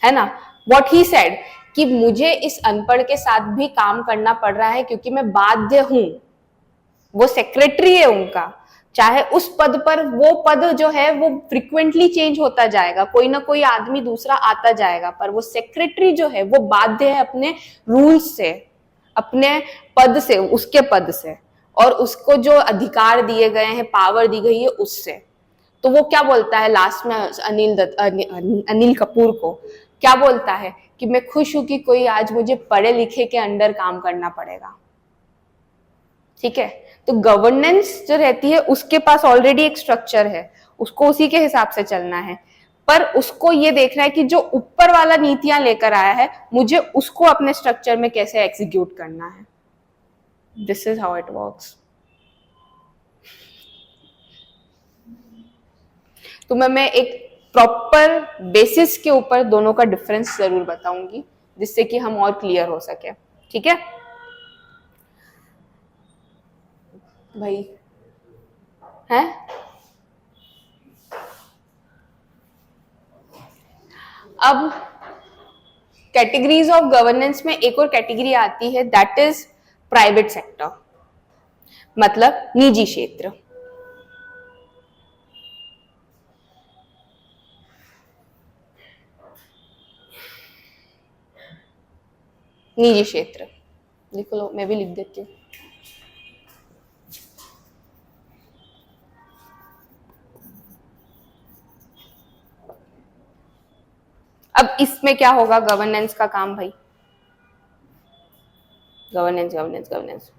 है ना। व्हाट ही सेड कि मुझे इस अनपढ़ के साथ भी काम करना पड़ रहा है क्योंकि मैं बाध्य हूं। वो सेक्रेटरी है उनका, चाहे उस पद पर, वो पद जो है वो फ्रिक्वेंटली चेंज होता जाएगा, कोई ना कोई आदमी दूसरा आता जाएगा, पर वो सेक्रेटरी जो है वो बाध्य है अपने रूल्स से, अपने पद से, उसके पद से, और उसको जो अधिकार दिए गए हैं, पावर दी गई है उससे। तो वो क्या बोलता है लास्ट में अनिल कपूर को, क्या बोलता है कि मैं खुश हूं कि कोई आज मुझे पढ़े लिखे के अंडर काम करना पड़ेगा। ठीक है, तो गवर्नेंस जो रहती है उसके पास ऑलरेडी एक स्ट्रक्चर है, उसको उसी के हिसाब से चलना है, पर उसको ये देखना है कि जो ऊपर वाला नीतियां लेकर आया है, मुझे उसको अपने स्ट्रक्चर में कैसे एग्जीक्यूट करना है। This is how it works. तो मैं एक प्रॉपर बेसिस के ऊपर दोनों का डिफरेंस जरूर बताऊंगी, जिससे कि हम और क्लियर हो सके। ठीक है भाई, है? अब कैटेगरीज ऑफ गवर्नेंस में एक और कैटेगरी आती है, दैट इज प्राइवेट सेक्टर, मतलब निजी क्षेत्र। निजी क्षेत्र लिख लो, मैं भी लिख देती हूँ। अब इसमें क्या होगा गवर्नेंस का काम भाई? Governance governance governance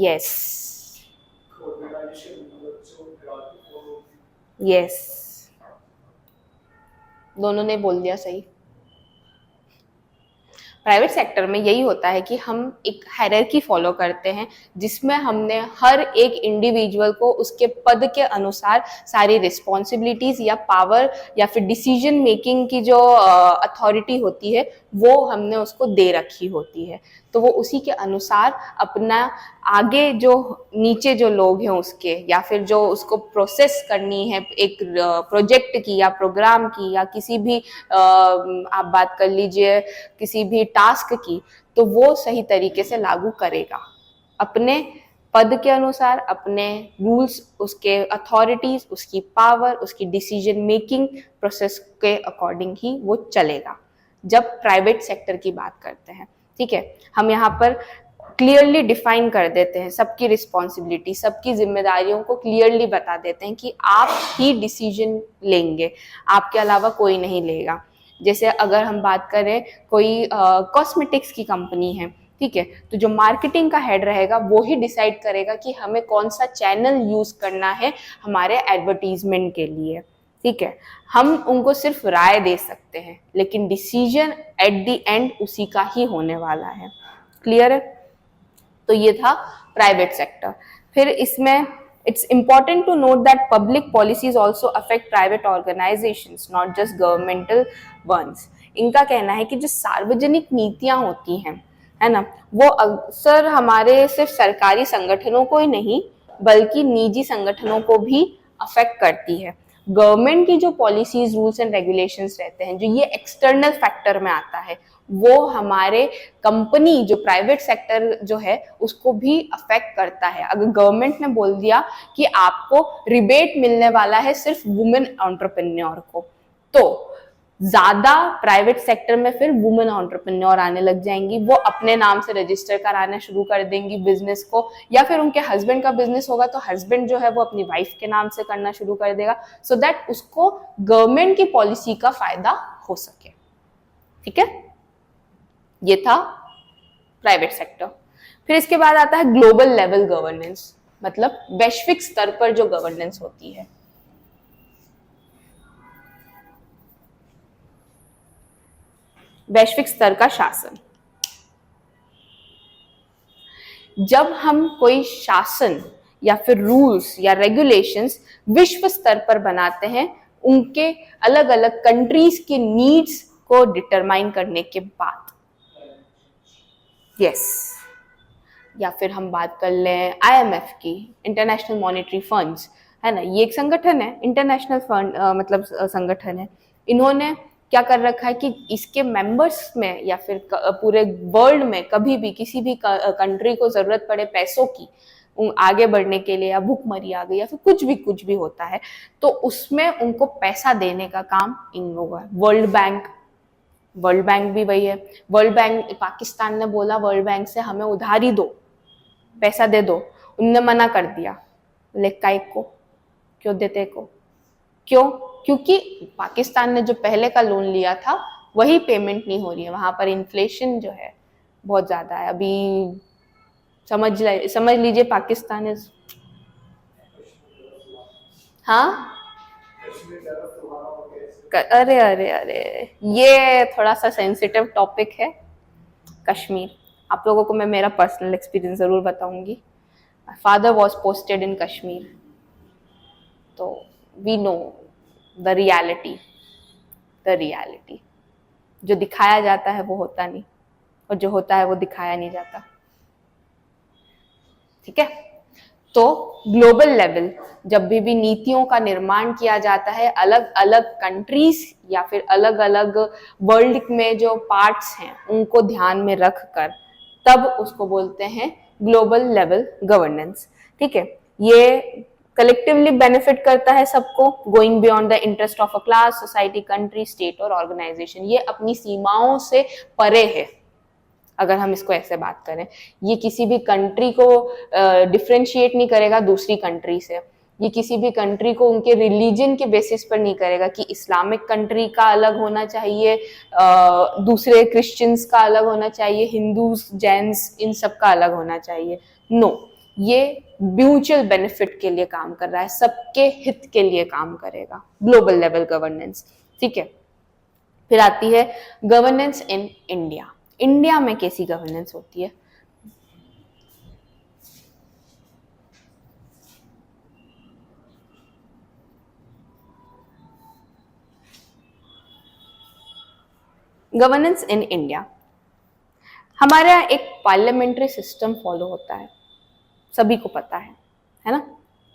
yes yes, दोनों ने बोल दिया सही। प्राइवेट सेक्टर में यही होता है कि हम एक हायरार्की फॉलो करते हैं, जिसमें हमने हर एक इंडिविजुअल को उसके पद के अनुसार सारी रिस्पॉन्सिबिलिटीज या पावर या फिर डिसीजन मेकिंग की जो अथॉरिटी होती है वो हमने उसको दे रखी होती है। तो वो उसी के अनुसार अपना आगे जो नीचे जो लोग हैं उसके, या फिर जो उसको प्रोसेस करनी है एक प्रोजेक्ट की या प्रोग्राम की या किसी भी आप बात कर लीजिए किसी भी टास्क की, तो वो सही तरीके से लागू करेगा अपने पद के अनुसार, अपने रूल्स, उसके अथॉरिटीज, उसकी पावर, उसकी डिसीजन मेकिंग प्रोसेस के अकॉर्डिंग ही वो चलेगा जब प्राइवेट सेक्टर की बात करते हैं। ठीक है, हम यहाँ पर क्लियरली डिफाइन कर देते हैं सबकी रिस्पॉन्सिबिलिटी, सबकी जिम्मेदारियों को क्लियरली बता देते हैं कि आप ही डिसीजन लेंगे, आपके अलावा कोई नहीं लेगा। जैसे अगर हम बात करें कोई कॉस्मेटिक्स की कंपनी है, ठीक है, तो जो मार्केटिंग का हेड रहेगा वो ही डिसाइड करेगा कि हमें कौन सा चैनल यूज करना है हमारे एडवर्टीजमेंट के लिए। ठीक है, हम उनको सिर्फ राय दे सकते हैं, लेकिन डिसीजन एट द एंड उसी का ही होने वाला है। क्लियर है? तो ये था प्राइवेट सेक्टर। फिर इसमें it's important to note that public policies also affect private organizations, not just governmental ones. इनका कहना है कि जो सार्वजनिक नीतियां होती हैं, है ना, वो अक्सर हमारे सिर्फ सरकारी संगठनों को ही नहीं बल्कि निजी संगठनों को भी अफेक्ट करती है। गवर्नमेंट की जो पॉलिसीज, रूल्स एंड रेगुलेशंस रहते हैं, जो ये एक्सटर्नल फैक्टर में आता है, वो हमारे कंपनी जो प्राइवेट सेक्टर जो है उसको भी अफेक्ट करता है। अगर गवर्नमेंट ने बोल दिया कि आपको रिबेट मिलने वाला है सिर्फ वुमेन एंटरप्रेन्योर को, तो ज्यादा प्राइवेट सेक्टर में फिर वुमेन एंटरप्रेन्योर आने लग जाएंगी, वो अपने नाम से रजिस्टर कराना शुरू कर देंगी बिजनेस को, या फिर उनके हस्बैंड का बिजनेस होगा तो हस्बैंड जो है वो अपनी वाइफ के नाम से करना शुरू कर देगा, सो दैट उसको गवर्नमेंट की पॉलिसी का फायदा हो सके। ठीक है, ये था प्राइवेट सेक्टर। फिर इसके बाद आता है ग्लोबल लेवल गवर्नेंस, मतलब वैश्विक स्तर पर जो गवर्नेंस होती है। वैश्विक स्तर का शासन, जब हम कोई शासन या फिर रूल्स या रेगुलेशंस विश्व स्तर पर बनाते हैं, उनके अलग अलग कंट्रीज के नीड्स को डिटरमाइन करने के बाद। यस, या फिर हम बात कर लें IMF की, इंटरनेशनल मॉनेटरी फंड्स, है ना, ये एक संगठन है, इंटरनेशनल फंड मतलब संगठन है। इन्होंने क्या कर रखा है कि इसके मेंबर्स में या फिर पूरे वर्ल्ड में कभी भी किसी भी कंट्री को जरूरत पड़े पैसों की आगे बढ़ने के लिए, या भूखमरी आ गई या फिर कुछ भी होता है, तो उसमें उनको पैसा देने का काम इन लोगों का। वर्ल्ड बैंक भी वही है। वर्ल्ड बैंक, पाकिस्तान ने बोला वर्ल्ड बैंक से हमें उधारी दो, पैसा दे दो, उनने मना कर दिया। बोले काहे को, क्यों देते को, क्यों? क्योंकि पाकिस्तान ने जो पहले का लोन लिया था वही पेमेंट नहीं हो रही है, वहां पर इन्फ्लेशन जो है बहुत ज्यादा है अभी। समझ लीजिए पाकिस्तान इज, हाँ, अरे अरे अरे, ये थोड़ा सा सेंसिटिव टॉपिक है कश्मीर। आप लोगों को मैं मेरा पर्सनल एक्सपीरियंस जरूर बताऊंगी। Father was posted in Kashmir, तो वी नो द रियलिटी। जो दिखाया जाता है वो होता नहीं, और जो होता है वो दिखाया नहीं जाता। ठीक है, तो ग्लोबल लेवल जब भी नीतियों का निर्माण किया जाता है, अलग अलग कंट्रीज या फिर अलग अलग वर्ल्ड में जो पार्ट्स हैं उनको ध्यान में रख कर, तब उसको बोलते हैं ग्लोबल लेवल गवर्नेंस। ठीक है, ये कलेक्टिवली बेनिफिट करता है सबको, going beyond the interest of a class, society, country, state और ऑर्गेनाइजेशन। ये अपनी सीमाओं से परे है। अगर हम इसको ऐसे बात करें, ये किसी भी कंट्री को डिफरेंशिएट नहीं करेगा दूसरी कंट्री से। ये किसी भी कंट्री को उनके रिलीजन के बेसिस पर नहीं करेगा कि इस्लामिक कंट्री का अलग होना चाहिए, दूसरे क्रिश्चियंस का अलग होना चाहिए, हिंदूज, जैन्स, इन सब का अलग होना चाहिए। नो, ये म्यूचुअल बेनिफिट के लिए काम कर रहा है, सबके हित के लिए काम करेगा, ग्लोबल लेवल गवर्नेंस। ठीक है, फिर आती है गवर्नेंस इन इंडिया। इंडिया में कैसी गवर्नेंस होती है? गवर्नेंस इन इंडिया, हमारे यहाँ एक पार्लियामेंट्री सिस्टम फॉलो होता है, सभी को पता है ना,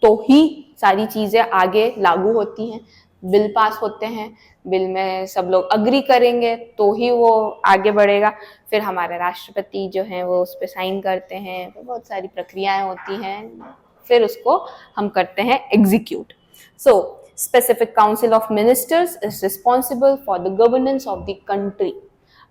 तो ही सारी चीजें आगे लागू होती हैं, बिल पास होते हैं, बिल में सब लोग अग्री करेंगे तो ही वो आगे बढ़ेगा। फिर हमारे राष्ट्रपति जो हैं वो उस पर साइन करते हैं, तो बहुत सारी प्रक्रियाएं होती हैं, फिर उसको हम करते हैं execute. So specific council of ministers is responsible for the governance of the country.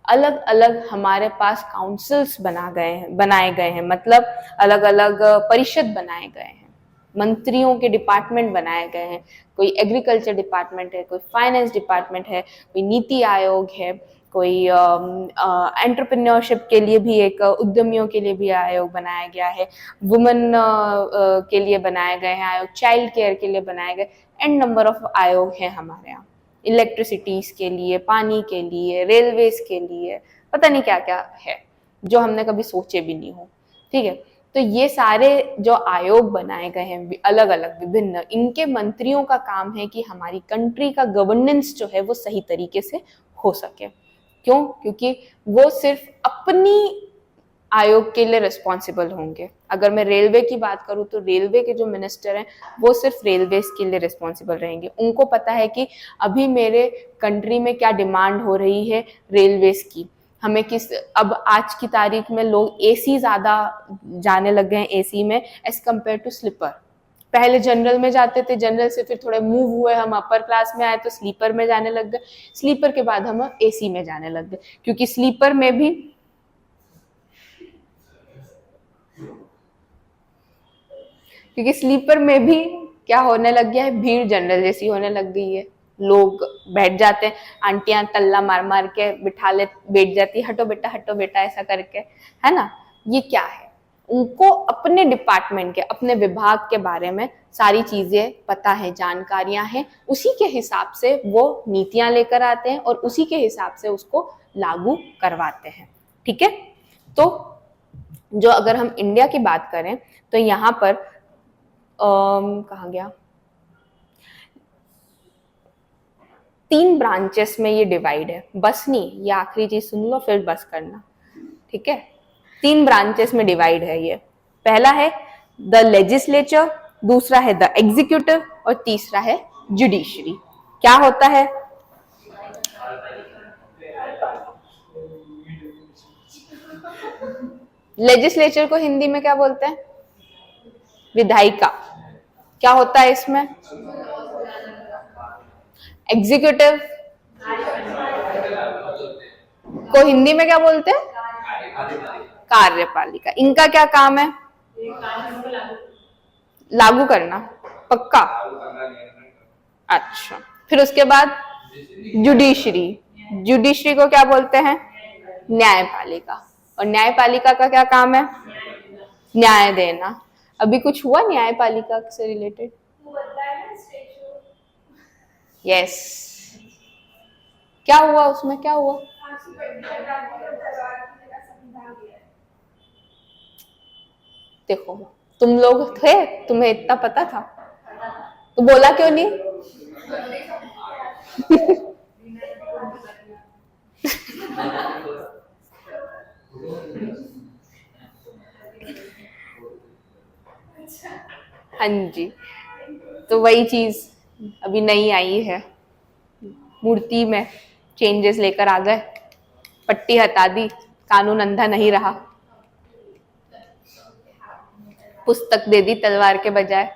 अलग अलग हमारे पास काउंसिल्स बनाए गए हैं, मतलब अलग अलग परिषद बनाए गए हैं, मंत्रियों के डिपार्टमेंट बनाए गए हैं। कोई एग्रीकल्चर डिपार्टमेंट है, कोई फाइनेंस डिपार्टमेंट है, कोई नीति आयोग है, कोई एंटरप्रेन्योरशिप के लिए भी एक, उद्यमियों के लिए भी आयोग बनाया गया है, वुमेन के लिए बनाए गए हैं आयोग, चाइल्ड केयर के लिए बनाए गए, एंड नंबर ऑफ आयोग हैं हमारे यहाँ, इलेक्ट्रिसिटीज के लिए, पानी के लिए, रेलवेज के लिए, पता नहीं क्या क्या है जो हमने कभी सोचे भी नहीं हो। ठीक है, तो ये सारे जो आयोग बनाए गए हैं अलग अलग विभिन्न, इनके मंत्रियों का काम है कि हमारी कंट्री का गवर्नेंस जो है वो सही तरीके से हो सके। क्यों? क्योंकि वो सिर्फ अपनी आयोग के लिए रिस्पॉन्सिबल होंगे। अगर मैं रेलवे की बात करूं तो रेलवे के जो मिनिस्टर हैं वो सिर्फ रेलवेज के लिए रिस्पॉन्सिबल रहेंगे। उनको पता है कि अभी मेरे कंट्री में क्या डिमांड हो रही है रेलवेज की, हमें किस, अब आज की तारीख में लोग एसी ज्यादा जाने लग गए हैं एसी में एज कम्पेयर टू स्लीपर। पहले जनरल में जाते थे, जनरल से फिर थोड़े मूव हुए, हम अपर क्लास में आए तो स्लीपर में जाने लग गए, स्लीपर के बाद हम एसी में जाने लग गए, क्योंकि स्लीपर में भी क्या होने लग गया है, भीड़ जनरल जैसी होने लग गई है। लोग बैठ जाते हैं, आंटियां तल्ला मार मार के बैठ जाती है, हटो बेटा ऐसा करके, है ना। ये क्या है, उनको अपने डिपार्टमेंट के, अपने विभाग के बारे में सारी चीजें पता है, जानकारियां हैं, उसी के हिसाब से वो नीतियां लेकर आते हैं और उसी के हिसाब से उसको लागू करवाते हैं। ठीक है, तो जो अगर हम इंडिया की बात करें तो यहाँ पर कहाँ गया, 3 ब्रांचेस में ये डिवाइड है। बस नहीं, ये आखिरी चीज सुन लो फिर बस करना, ठीक है। 3 ब्रांचेस में डिवाइड है ये। पहला है द लेजिस्लेचर, दूसरा है द एग्जीक्यूटिव और तीसरा है जुडिशरी। क्या होता है? लेजिस्लेचर को हिंदी में क्या बोलते हैं? विधायिका। क्या होता है इसमें? एग्जीक्यूटिव को हिंदी में क्या बोलते हैं? कार्यपालिका। इनका क्या काम है? लागू करना। पक्का? अच्छा, फिर उसके बाद जुडिशरी। जुडिशरी को क्या बोलते हैं? न्यायपालिका। और न्यायपालिका का क्या काम है? न्याय देना। अभी कुछ हुआ न्यायपालिका से रिलेटेड? यस, क्या हुआ उसमें, क्या हुआ? देखो, तुम लोग थे, तुम्हें इतना पता था तो बोला क्यों नहीं? हाँ जी, तो वही चीज अभी नई आई है, मूर्ति में चेंजेस लेकर आ गए, पट्टी हटा दी, कानून अंधा नहीं रहा, पुस्तक दे दी तलवार के बजाय।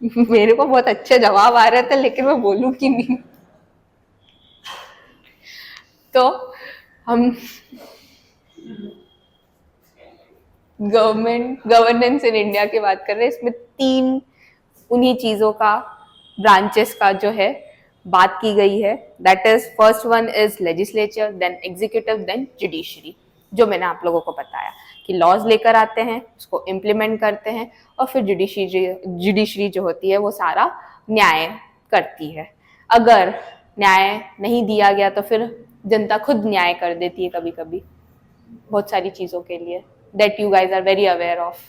मेरे को बहुत अच्छे जवाब आ रहे थे लेकिन मैं बोलूं कि नहीं। तो हम गवर्नेंस इन इंडिया की बात कर रहे हैं। इसमें 3 उन्हीं चीजों का, ब्रांचेस का जो है बात की गई है। That is, first one is legislature, then executive, then judiciary. जो मैंने आप लोगों को बताया कि लॉज लेकर आते हैं, उसको इम्प्लीमेंट करते हैं, और फिर जुडिशरी जो होती है वो सारा न्याय करती है। अगर न्याय नहीं दिया गया तो फिर जनता खुद न्याय कर देती है कभी कभी, बहुत सारी चीजों के लिए, that you guys are very aware of.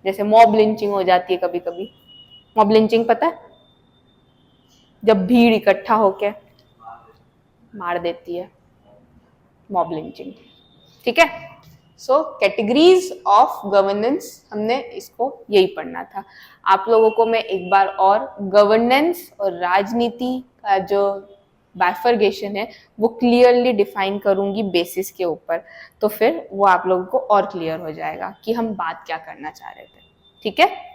जैसे मॉब लिंचिंग हो जाती है कभी कभी। मॉब लिंचिंग पता है? जब भीड़ इकट्ठा होके मार देती है, मॉब लिंचिंग। ठीक है, सो कैटेगरीज ऑफ गवर्नेंस, हमने इसको यही पढ़ना था। आप लोगों को मैं एक बार और गवर्नेंस और राजनीति का जो बाइफर्गेशन है वो क्लियरली डिफाइन करूंगी बेसिस के ऊपर, तो फिर वो आप लोगों को और क्लियर हो जाएगा कि हम बात क्या करना चाह रहे थे। ठीक है।